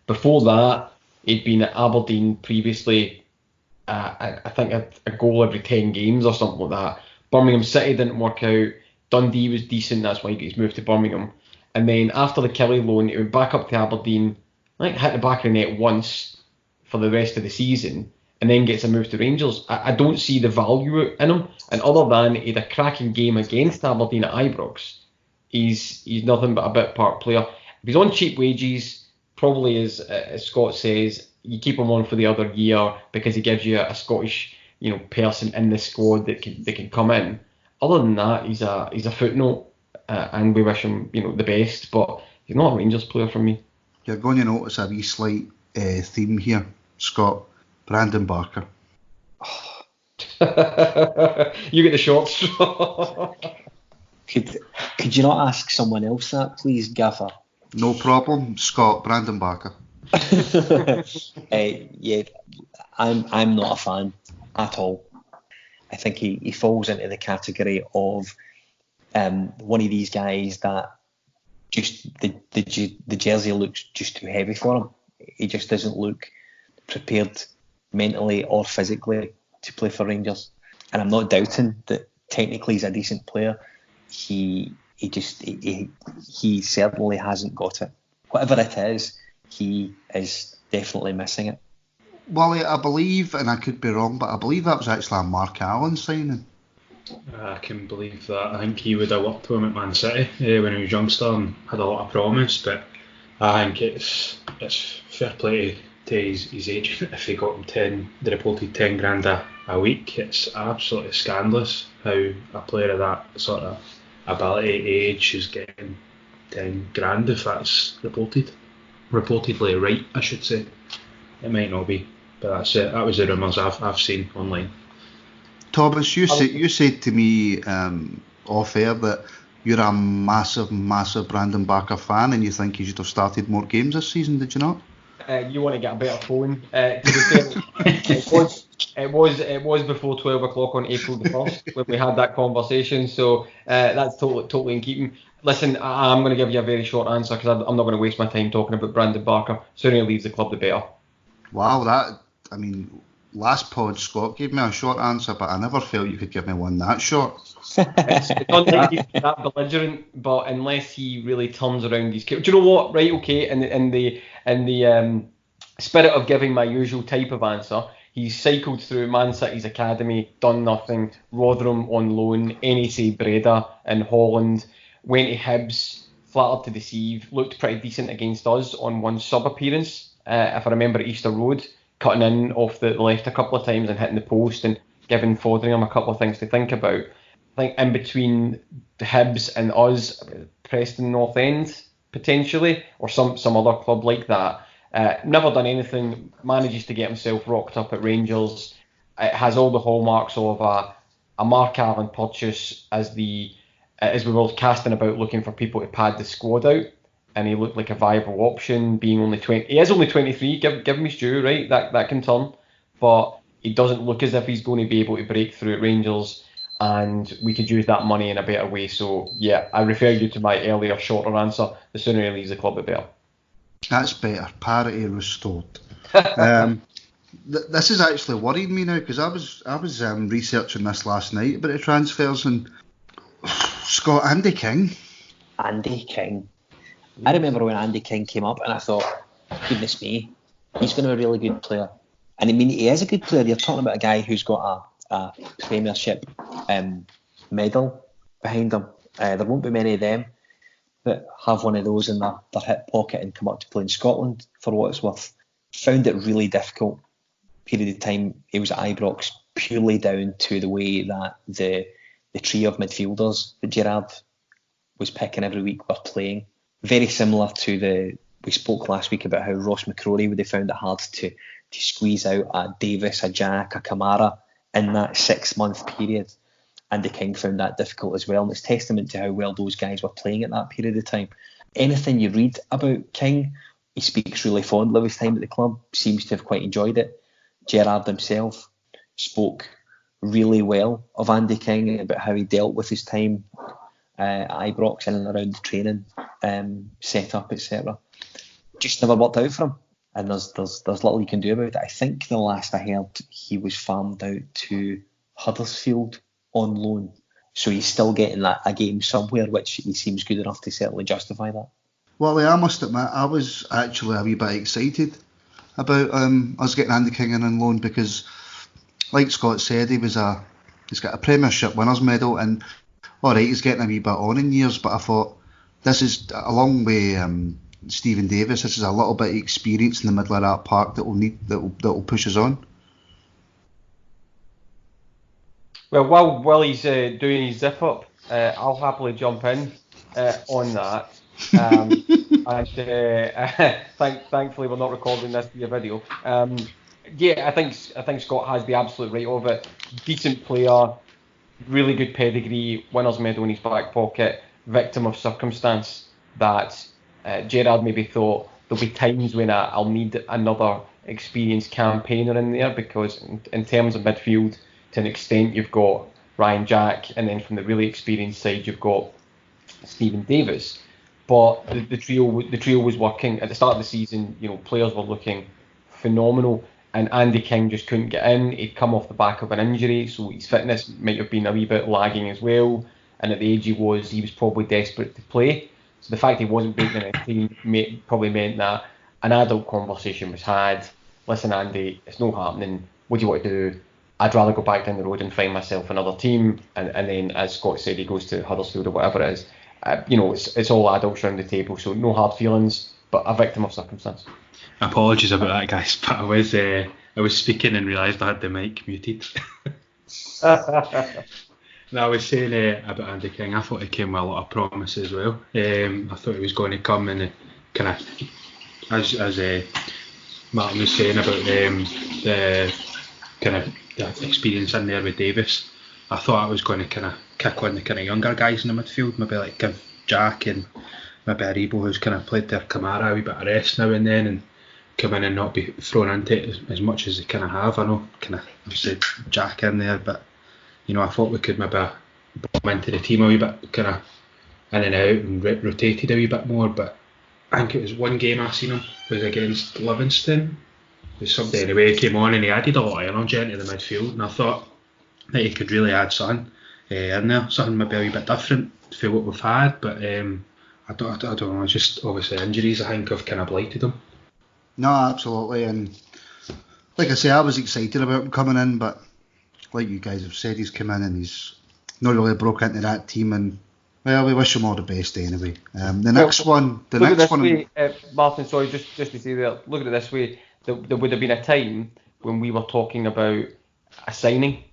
Before that, he'd been at Aberdeen previously, I think a goal every 10 games or something like that. Birmingham City didn't work out. Dundee was decent, that's why he gets moved to Birmingham. And then after the Kelly loan, he went back up to Aberdeen, I think hit the back of the net once for the rest of the season, and then gets a move to Rangers. I don't see the value in him, and other than he had a cracking game against Aberdeen at Ibrox, he's nothing but a bit part player. If he's on cheap wages, probably as Scott says, you keep him on for the other year because he gives you a Scottish, person in the squad that can come in. Other than that, he's a footnote, and we wish him the best, but he's not a Rangers player for me.
You're going to notice a wee slight theme here, Scott. Brandon Barker.
You get the short straw.
Could you not ask someone else that, please, Gaffer?
No problem, Scott. Brandon Barker.
Yeah, I'm not a fan at all. I think he falls into the category of one of these guys that just the jersey looks just too heavy for him. He just doesn't look prepared mentally or physically to play for Rangers. And I'm not doubting that technically he's a decent player. He certainly hasn't got it. Whatever it is, he is definitely missing it.
Wally, I believe, and I could be wrong, but I believe that was actually a Mark Allen signing.
I can believe that. I think he would have worked with him at Man City when he was youngster and had a lot of promise, but I think it's fair play to his agent if he got him the reported 10 grand a week. It's absolutely scandalous how a player of that sort of ability, age, is getting 10 grand if that's reportedly right, I should say. It might not be, but that's it. That was the rumours I've seen online.
Thomas, you said to me off air that you're a massive Brandon Barker fan and you think he should have started more games this season, did you not?
You want to get a better phone. To be fair, it was before 12 o'clock on April the 1st when we had that conversation, so that's totally in keeping. Listen, I'm going to give you a very short answer because I'm not going to waste my time talking about Brandon Barker. Sooner he leaves the club, the better. Wow,
last pod Scott gave me a short answer, but I never felt you could give me one that short.
It's not like he's that belligerent, but unless he really turns around his... Do you know what? Right, okay, in the spirit of giving my usual type of answer, he's cycled through Man City's academy, done nothing, Rotherham on loan, NEC Breda in Holland, went to Hibs, flattered to deceive, looked pretty decent against us on one sub-appearance, if I remember, at Easter Road, cutting in off the left a couple of times and hitting the post and giving Foderingham a couple of things to think about. I think in between the Hibs and us, Preston North End potentially, or some other club like that. Never done anything, manages to get himself rocked up at Rangers. It has all the hallmarks of a Mark Allen purchase as we were casting about looking for people to pad the squad out. And he looked like a viable option, being only 20. He is only 23, give him his due, right? That can turn. But he doesn't look as if he's going to be able to break through at Rangers, and we could use that money in a better way. So, yeah, I refer you to my earlier, shorter answer. The sooner he leaves the club, the better.
That's better. Parity restored. This is actually worrying me now, because I was researching this last night about the transfers, and Scott, Andy King.
I remember when Andy King came up and I thought, goodness me, he's going to be a really good player. And I mean, he is a good player. You're talking about a guy who's got a Premiership medal behind him. There won't be many of them that have one of those in their hip pocket and come up to play in Scotland, for what it's worth. Found it really difficult period of time he was at Ibrox, purely down to the way that the trio of midfielders that Gerrard was picking every week were playing. Very similar to we spoke last week about how Ross McCrory would have found it hard to squeeze out a Davis, a Jack, a Kamara in that 6-month period. Andy King found that difficult as well, and it's testament to how well those guys were playing at that period of time. Anything you read about King, he speaks really fondly of his time at the club, seems to have quite enjoyed it. Gerrard himself spoke really well of Andy King about how he dealt with his time at Ibrox in and around the training setup, etc. Just never worked out for him, and there's little you can do about it. I think the last I heard, he was farmed out to Huddersfield on loan, So he's still getting a game somewhere, which he seems good enough to certainly justify that.
Well, I must admit, I was actually a wee bit excited about us getting Andy King in on loan because, like Scott said, he's got a Premiership winners medal, and all right, he's getting a wee bit on in years, but I thought this is along with Stephen Davis. This is a little bit of experience in the middle of that park that will push us on.
Well, while he's doing his zip up, I'll happily jump in on that. And thankfully we're not recording this via video. Yeah, I think Scott has the absolute right of it. Decent player, really good pedigree, winners medal in his back pocket, victim of circumstance that Gerrard maybe thought there'll be times when I'll need another experienced campaigner in there, because in terms of midfield, to an extent you've got Ryan Jack, and then from the really experienced side you've got Stephen Davis. But the trio was working at the start of the season. Players were looking phenomenal, and Andy King just couldn't get in. He'd come off the back of an injury, so his fitness might have been a wee bit lagging as well. And at the age he was probably desperate to play. So the fact he wasn't breaking in the team probably meant that an adult conversation was had. Listen, Andy, it's not happening. What do you want to do? I'd rather go back down the road and find myself another team. And then, as Scott said, he goes to Huddersfield or whatever it is. It's all adults around the table, so no hard feelings, but a victim of circumstance.
Apologies about that, guys, but I was speaking and realised I had the mic muted. No, I was saying about Andy King. I thought he came with a lot of promise as well. I thought he was going to come and kind of, as Martin was saying about the kind of the experience in there with Davis. I thought I was going to kind of kick on the kind of younger guys in the midfield, maybe like give Jack and maybe Aribo, who's kind of played their Kamara a wee bit of rest now and then, and come in and not be thrown into it as much as they kind of have. I know kind of I've said Jack in there, but I thought we could maybe bomb into the team a wee bit, kind of in and out, and rotated a wee bit more. But I think it was one game I seen him was against Livingston. There's something anyway, he came on and he added a lot of energy into the midfield, and I thought that he could really add something in there, something maybe a wee bit different for what we've had. But I don't know, just obviously injuries I think have kind of blighted him.
No, absolutely, and like I say, I was excited about him coming in, but like you guys have said, he's come in and he's not really broke into that team, and well, we wish him all the best anyway. The next one,
Martin, sorry, just to say that, look at it this way, there would have been a time when we were talking about a signing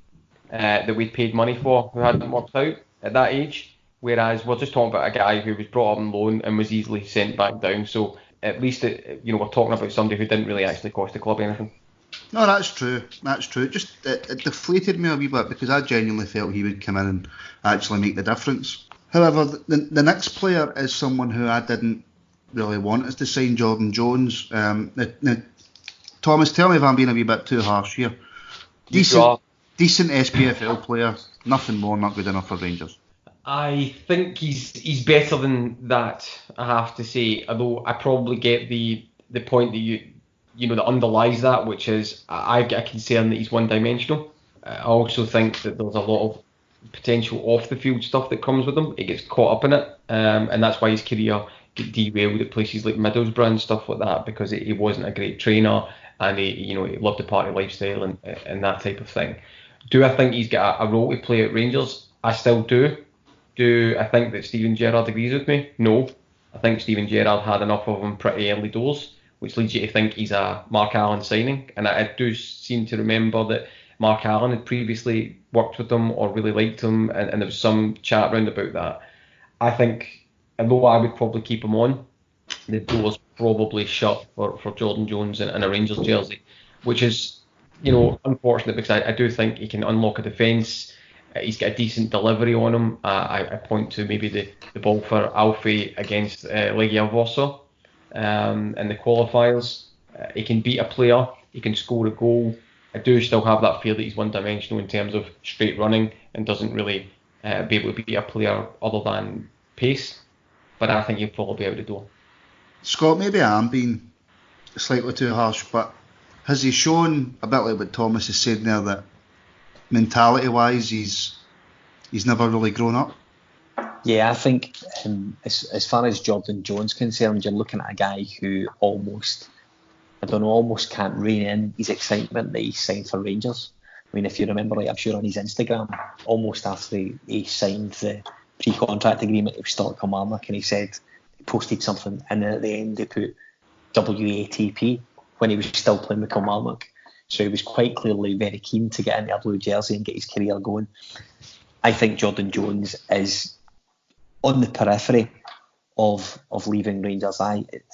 that we'd paid money for who hadn't worked out at that age, whereas we're just talking about a guy who was brought up on loan and was easily sent back down. So at least we're talking about somebody who didn't really actually cost the club anything.
No, that's true. Just it deflated me a wee bit because I genuinely felt he would come in and actually make the difference. However, the next player is someone who I didn't really want us to sign, Jordan Jones. Thomas, tell me if I'm being a wee bit too harsh here. Decent SPFL player, nothing more, not good enough for Rangers.
I think he's better than that, I have to say. Although I probably get the point that that underlies that, which is I've got a concern that he's one-dimensional. I also think that there's a lot of potential off-the-field stuff that comes with him. He gets caught up in it, and that's why his career get derailed at places like Middlesbrough and stuff like that, because he wasn't a great trainer, and he loved the party lifestyle and that type of thing. Do I think he's got a role to play at Rangers? I still do. Do I think that Steven Gerrard agrees with me? No. I think Steven Gerrard had enough of him pretty early doors, which leads you to think he's a Mark Allen signing. And I do seem to remember that Mark Allen had previously worked with him or really liked him, and there was some chat around about that. I think, although I would probably keep him on, the door's probably shut for Jordan Jones in a Rangers jersey, which is, unfortunate, because I do think he can unlock a defence. He's got a decent delivery on him. I point to maybe the ball for Alfie against Legia Warsaw in the qualifiers. He can beat a player. He can score a goal. I do still have that fear that he's one-dimensional in terms of straight running and doesn't really be able to beat a player other than pace. But I think he'll probably be able to do it.
Scott, maybe I am being slightly too harsh, but has he shown, a bit like what Thomas is saying there, that mentality-wise he's he's never really grown up.
Yeah, I think as far as Jordan Jones concerned, you're looking at a guy who almost can't rein in his excitement that he signed for Rangers. I mean, if you remember, like, I'm sure on his Instagram, almost after he signed the pre-contract agreement with Stoke Kilmarnock, and he posted something, and then at the end they put WATP when he was still playing with Kilmarnock. So he was quite clearly very keen to get into a blue jersey and get his career going. I think Jordan Jones is on the periphery of leaving Rangers.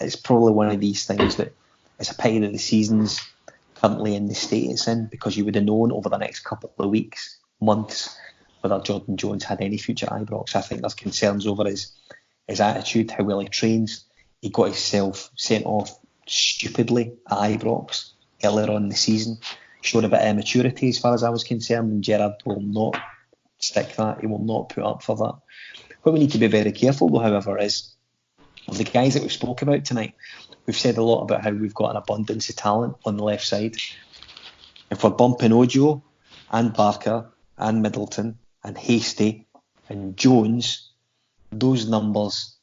It's probably one of these things that it's a pity that the season's currently in the state it's in, because you would have known over the next couple of weeks, months, whether Jordan Jones had any future at Ibrox. I think there's concerns over his attitude, how well he trains. He got himself sent off stupidly at Ibrox earlier on in the season. Showed a bit of immaturity as far as I was concerned, and Gerrard will not stick that. He will not put up for that. What we need to be very careful though, however, is of the guys that we've spoke about tonight. We've said a lot about how we've got an abundance of talent on the left side. If we're bumping Ojo and Barker and Middleton and Hasty and Jones, those numbers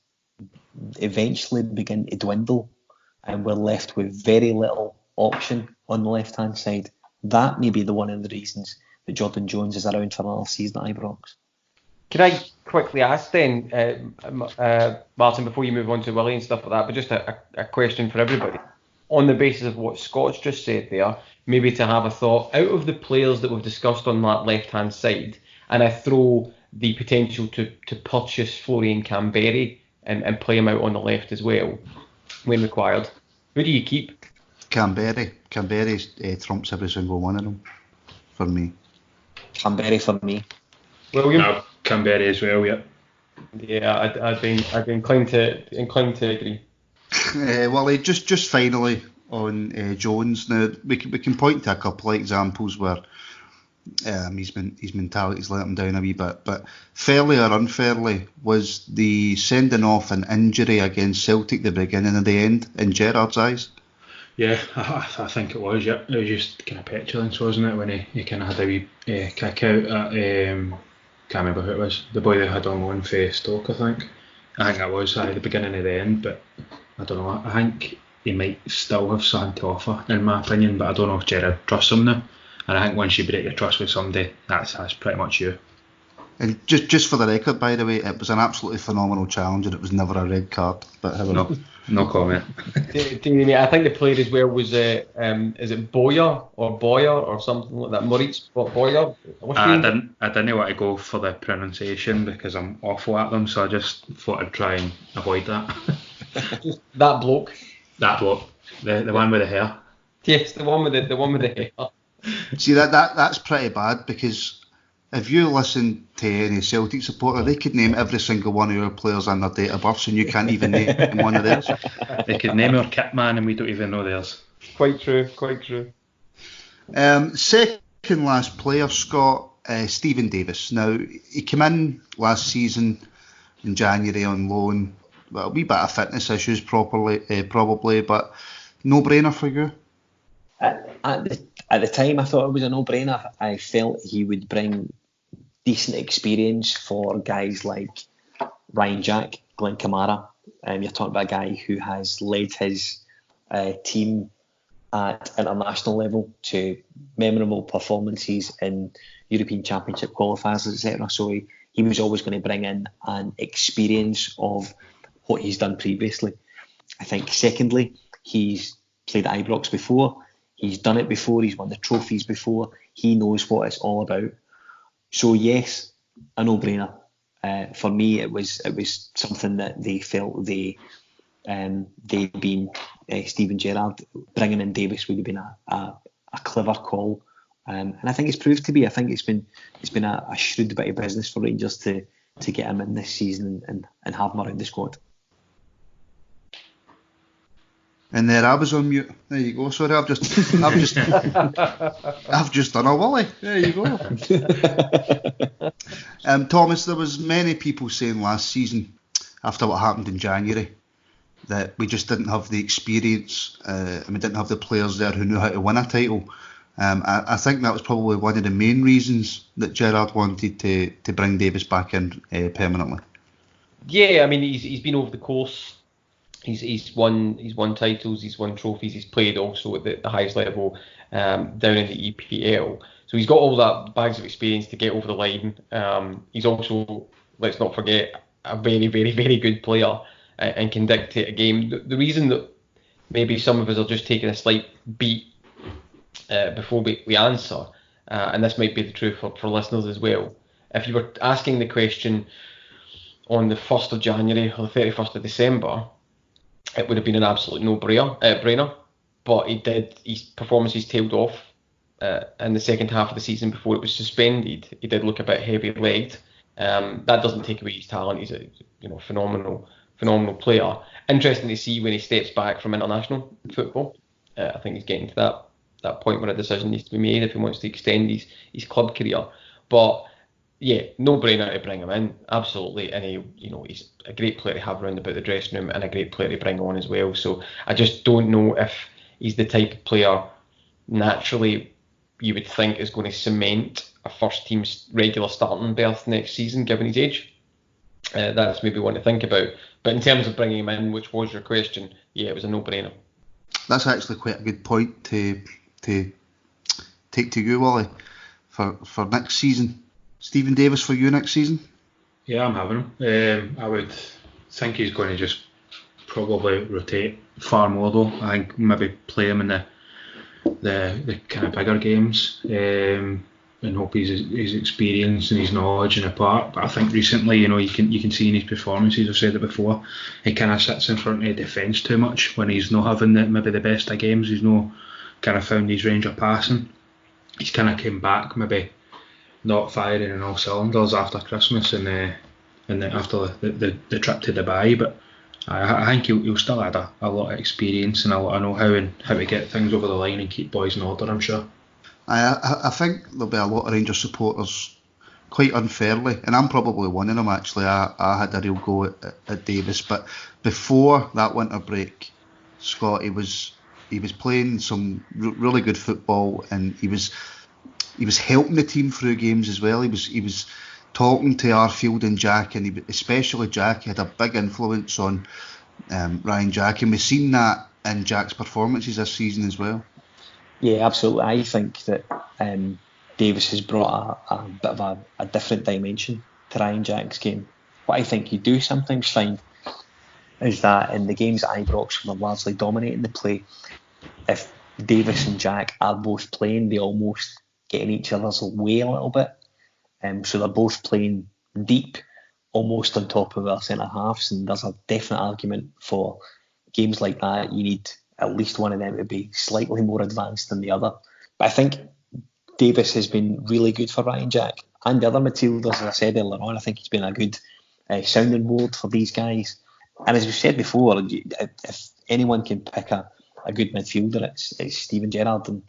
eventually begin to dwindle, and we're left with very little option on the left-hand side. That may be one of the reasons that Jordan Jones is around for another season at Ibrox.
Can I quickly ask then, Martin, before you move on to Willie and stuff like that, but just a question for everybody. On the basis of what Scott's just said there, maybe to have a thought, out of the players that we've discussed on that left-hand side, and I throw the potential to purchase Florian Kamberi and play him out on the left as well, when required, who do you keep?
Kamberi trumps every single one of them, for me.
Kamberi for me.
William?
No, Kamberi as well, yeah.
Yeah, I'd be inclined to agree.
Well, just finally on Jones. Now we can point to a couple of examples where his mentality's let him down a wee bit, but fairly or unfairly, was the sending off an injury against Celtic at the beginning of the end in Gerrard's eyes?
Yeah, I think it was. Yeah, it was just kind of petulance, wasn't it, when he kind of had a wee kick out at can't remember who it was, the boy that had on loan for Stoke, I think that was the beginning of the end. But I don't know, I think he might still have something to offer, in my opinion, but I don't know if Gerrard trusts him now, and I think once you break your trust with somebody, that's pretty much you. And
just for the record, by the way, it was an absolutely phenomenal challenge, and it was never a red card. But
no comment.
I think the player as well was is it Boyer or something like that? Moritz Boyer.
I didn't want to go for the pronunciation because I'm awful at them, so I just thought I'd try and avoid that.
Just that bloke.
The one with the hair.
Yes, the one with the hair.
See that's pretty bad, because if you listen to any Celtic supporter, they could name every single one of your players and their date of birth, and you can't even name one of theirs.
They could name our kit man and we don't even know theirs.
Quite true.
Second last player, Scott, Stephen Davis. Now, he came in last season in January on loan. Well, a wee bit of fitness issues probably, but no-brainer for you?
At the time, I thought it was a no-brainer. I felt he would bring decent experience for guys like Ryan Jack, Glenn Kamara. You're talking about a guy who has led his team at international level to memorable performances in European Championship qualifiers, etc. So he was always going to bring in an experience of what he's done previously. I think secondly, he's played at Ibrox before. He's done it before. He's won the trophies before. He knows what it's all about. So yes, a no-brainer. For me, it was something that they felt they being Steven Gerrard, bringing in Davis would have been a clever call, and I think it's proved to be. I think it's been a shrewd bit of business for Rangers to get him in this season and have him around the squad.
And there, I was on mute. There you go. Sorry, I've just done a Willie. There you go. Thomas, there was many people saying last season, after what happened in January, that we just didn't have the experience and we didn't have the players there who knew how to win a title. I think that was probably one of the main reasons that Gerrard wanted to bring Davis back in permanently.
Yeah, I mean he's been over the course. He's won titles, he's won trophies, he's played also at the highest level down in the EPL. So he's got all that bags of experience to get over the line. He's also, let's not forget, a very, very, very good player and can dictate a game. The reason that maybe some of us are just taking a slight beat before we answer, and this might be the truth for listeners as well. If you were asking the question on the 1st of January or the 31st of December, it would have been an absolute no-brainer. But his performances tailed off in the second half of the season before it was suspended. He did look a bit heavy-legged. That doesn't take away his talent. He's a phenomenal player. Interesting to see when he steps back from international football. I think he's getting to that point where a decision needs to be made if he wants to extend his club career. But yeah, no-brainer to bring him in, absolutely. And he's a great player to have around about the dressing room and a great player to bring on as well. So I just don't know if he's the type of player naturally you would think is going to cement a first team regular starting berth next season, given his age. That's maybe one to think about. But in terms of bringing him in, which was your question, yeah, it was a no-brainer. That's
actually quite a good point to take to you, Wally, for next season. Stephen Davis for you next season?
Yeah, I'm having him. I would think he's going to just probably rotate far more though. I think maybe play him in the kind of bigger games and hope his experience and his knowledge in a part. But I think recently, you can see in his performances, I've said it before, he kind of sits in front of the defence too much when he's not having maybe the best of games. He's not kind of found his range of passing. He's kind of came back maybe not firing in all cylinders after Christmas and after the trip to Dubai, but I think he'll still add a lot of experience and a lot of know-how how to get things over the line and keep boys in order, I'm sure.
I think there'll be a lot of Rangers supporters quite unfairly, and I'm probably one of them actually. I had a real go at Davis, but before that winter break, Scott, he was playing some really good football, and he was helping the team through games as well. He was talking to Arfield and Jack, and especially Jack, he had a big influence on Ryan Jack, and we've seen that in Jack's performances this season as well.
Yeah, absolutely. I think that Davis has brought a bit of a different dimension to Ryan Jack's game. What I think you do sometimes find is that in the games at Ibrox, when they're largely dominating the play, if Davis and Jack are both playing, they almost get in each other's way a little bit. So they're both playing deep, almost on top of our centre halves, and there's a definite argument for games like that. You need at least one of them to be slightly more advanced than the other. But I think Davis has been really good for Ryan Jack and the other midfielders. As I said earlier on, I think he's been a good sounding board for these guys. And as we said before, if anyone can pick a good midfielder, it's Steven Gerrard, and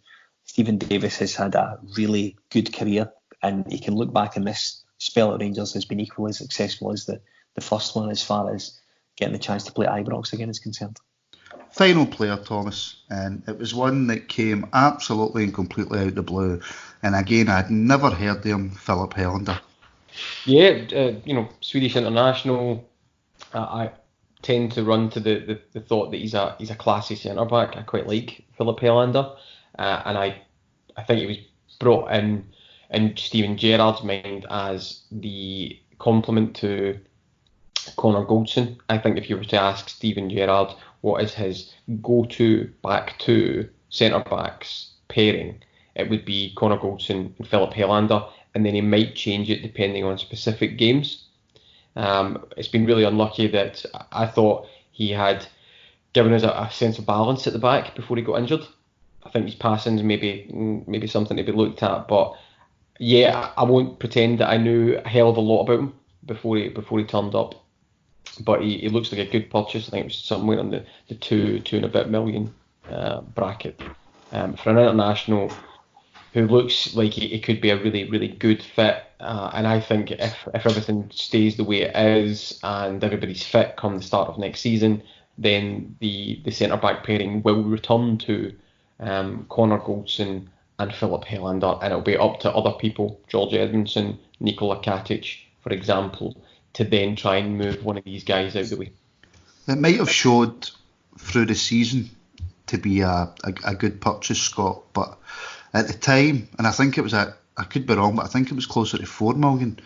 Stephen Davis has had a really good career, and he can look back in this spell at Rangers has been equally as successful as the first one as far as getting the chance to play at Ibrox again is concerned.
Final player, Thomas, and it was one that came absolutely and completely out of the blue, and again I'd never heard of him, Philip Helander.
Yeah, Swedish international. I tend to run to the thought that he's a classy centre back. I quite like Philip Helander, and I think he was brought in Steven Gerrard's mind as the complement to Connor Goldson. I think if you were to ask Steven Gerrard what is his go-to back two centre-backs pairing, it would be Connor Goldson and Philip Helander, and then he might change it depending on specific games. It's been really unlucky that I thought he had given us a sense of balance at the back before he got injured. I think his passing's maybe something to be looked at, but yeah, I won't pretend that I knew a hell of a lot about him before he turned up. But he looks like a good purchase. I think it was somewhere in the two and a bit million bracket for an international who looks like he could be a really, really good fit. And I think if everything stays the way it is and everybody's fit come the start of next season, then the centre back pairing will return to Connor Goldson and Philip Helander, and it'll be up to other people, George Edmondson, Nikola Katic, for example, to then try and move one of these guys out of the way.
It might have showed through the season to be a good purchase, Scott, but at the time, and I think it was I could be wrong, but I think it was closer to 4 million.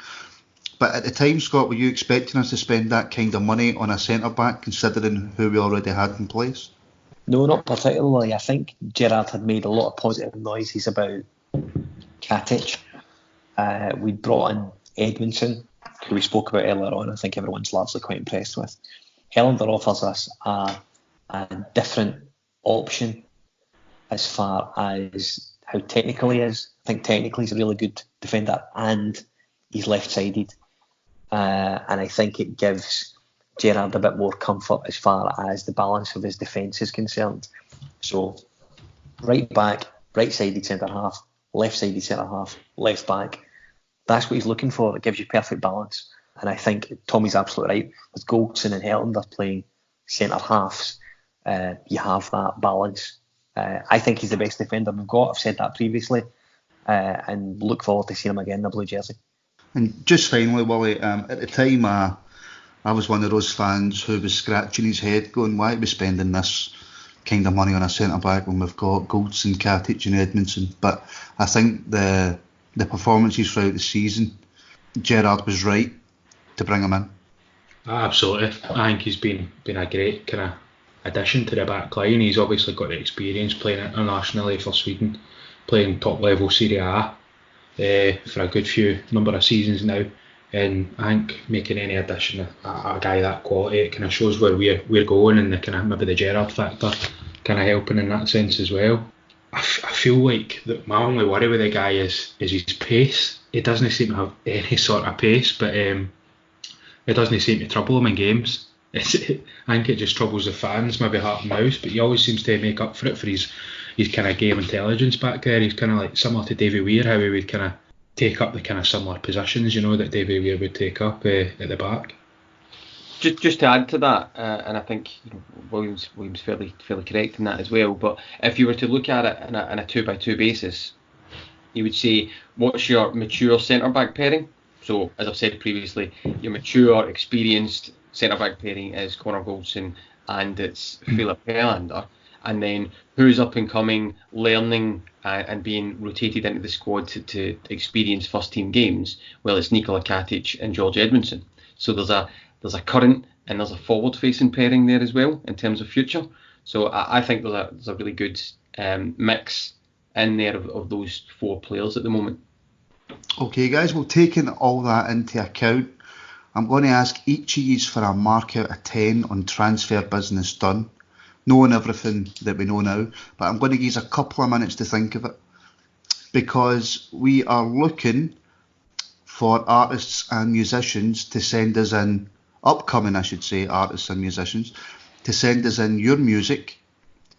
But at the time, Scott, were you expecting us to spend that kind of money on a centre-back, considering who we already had in place?
No, not particularly. I think Gerrard had made a lot of positive noises about Katic. We'd brought in Edmondson, who we spoke about earlier on. I think everyone's largely quite impressed with. Helander offers us a different option as far as how technical he is. I think technically he's a really good defender, and he's left-sided. And I think it gives Gerrard a bit more comfort as far as the balance of his defence is concerned. So, right back, right-sided centre-half, left-sided centre-half, left back. That's what he's looking for. It gives you perfect balance. And I think Tommy's absolutely right. With Goldson and Helander playing centre-halves, you have that balance. I think he's the best defender we've got. I've said that previously. And look forward to seeing him again in the blue jersey.
And just finally, Willie, at the time, I was one of those fans who was scratching his head going, why are we spending this kind of money on a centre-back when we've got Goldson, Katic and Edmondson? But I think the performances throughout the season, Gerrard was right to bring him in.
Absolutely. I think he's been a great kind of addition to the back line. He's obviously got the experience playing internationally for Sweden, playing top-level Serie A for a good few number of seasons now. And I think making any addition of a guy that quality, it kind of shows where we're going, and the kind of maybe the Gerrard factor kind of helping in that sense as well. I feel like that my only worry with the guy is his pace. He doesn't seem to have any sort of pace, but it doesn't seem to trouble him in games. I think it just troubles the fans, maybe heart and mouse, but he always seems to make up for it for his kind of game intelligence back there. He's kind of like similar to Davy Weir, how he would kind of take up the kind of similar positions, that Davy Weir would take up at the back.
Just to add to that, and I think William's fairly correct in that as well. But if you were to look at it on a 2x2 basis, you would say, what's your mature centre back pairing? So as I've said previously, your mature, experienced centre back pairing is Connor Goldson and it's Philip Helander. And then who's up and coming, learning and being rotated into the squad to experience first team games? Well, it's Nikola Katic and George Edmondson. So there's a current and there's a forward facing pairing there as well in terms of future. So I think there's a really good mix in there of those 4 players at the moment.
Okay, guys, well, taking all that into account, I'm going to ask each of you for a mark out of 10 on transfer business done. Knowing everything that we know now, but I'm going to give you a couple of minutes to think of it, because we are looking for artists and musicians to send us in, upcoming artists and musicians, to send us in your music,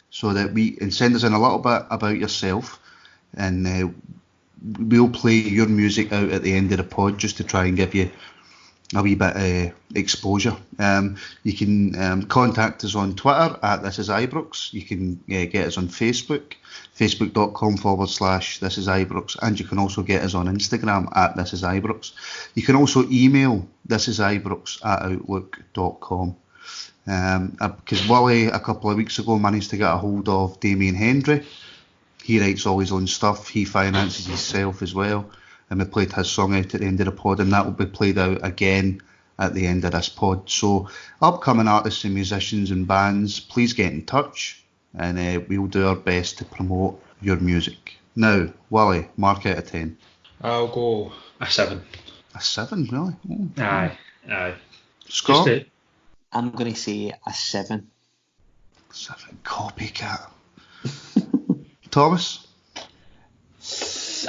so that and send us in a little bit about yourself, and we'll play your music out at the end of the pod just to try and give you a wee bit exposure. You can contact us on Twitter at This Is Ibrox. You can get us on Facebook, facebook.com/This Is Ibrox, and you can also get us on Instagram at This Is Ibrox. You can also email thisisibrox@outlook.com. Because Willie a couple of weeks ago managed to get a hold of Damien Hendry. He writes all his own stuff. He finances himself as well. And we played his song out at the end of the pod, and that will be played out again at the end of this pod. So upcoming artists and musicians and bands, please get in touch, and we'll do our best to promote your music. Now, Willie, mark out of 10.
I'll go a 7.
A 7, really? Oh.
Aye.
Scott?
I'm going to say a 7.
7, copycat. Thomas?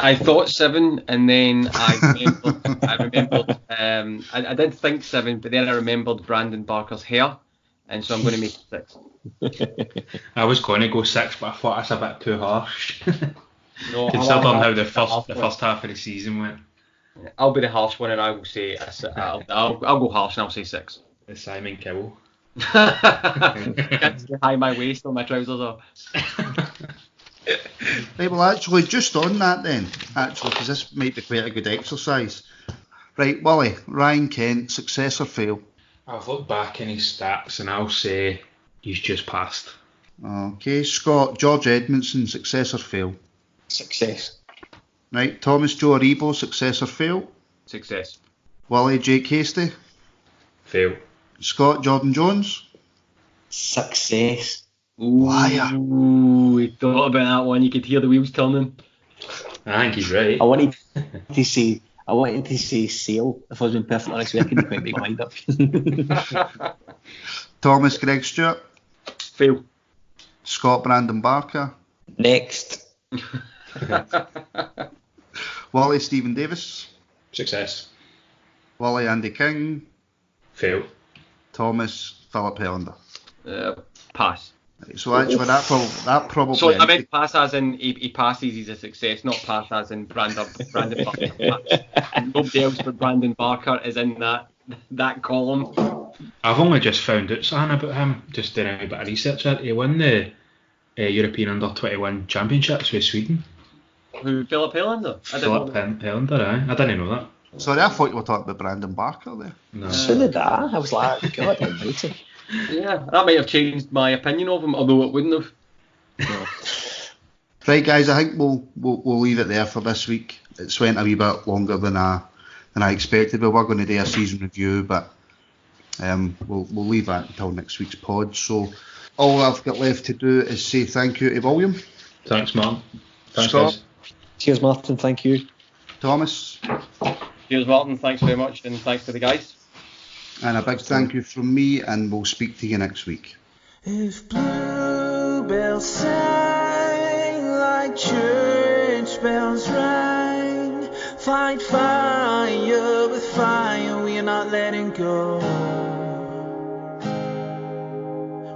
I thought 7, and then I remembered. I did think 7, but then I remembered Brandon Barker's hair, and so I'm going to make it 6.
I was going to go 6, but I thought that's a bit too harsh.
No,
considering how the first half of the season went.
I'll be the harsh one, and I will say I'll go harsh, and I'll say 6.
It's Simon Cowell.
Can't hide my waist or my trousers off.
Right, well, actually, just on that then, because this might be quite a good exercise. Right, Willie, Ryan Kent, success or fail?
I've looked back in his stats and I'll say he's just passed.
Okay, Scott, George Edmondson, success or fail?
Success.
Right, Thomas Joe Aribo, success or fail?
Success.
Willie, Jake Hasty?
Fail.
Scott, Jordan Jones?
Success.
Liar.
Ooh, he thought about that one. You could hear the wheels turning.
I think he's right.
I wanted to say sail. If I was being perfectly honest, I couldn't quite make my mind up.
Thomas Greg Stewart?
Fail.
Scott Brandon Barker?
Next.
Willie Stephen Davis?
Success.
Willie Andy King?
Fail.
Thomas Philip Helander?
Pass.
Right, so actually that probably
So I meant pass as in he passes, he's a success, not pass as in Brandon Barker. And nobody else but Brandon Barker is in that column.
I've only just found out something about him, just doing a bit of research. He won the European Under-21 Championships with Sweden.
Who, Philip Helander?
Philip Helander, aye. I didn't know that.
Sorry, I thought you were talking about Brandon Barker there.
No.
So did I. I was like, God, almighty.
Yeah, that might have changed my opinion of him, although it wouldn't have.
No.
Right, guys, I think we'll leave it there for this week. It's went a wee bit longer than I expected. We were going to do a season review, but we'll leave that until next week's pod. So all I've got left to do is say thank you to William.
Thanks, Martin. Thanks,
Scott.
guys.
Cheers, Martin. Thank you.
Thomas.
Cheers, Martin. Thanks very much, and thanks to the guys.
And a big thank you from me, and we'll speak to you next week.
If bluebells sang like church bells rang, fight fire with fire, we are not letting go.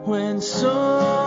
When so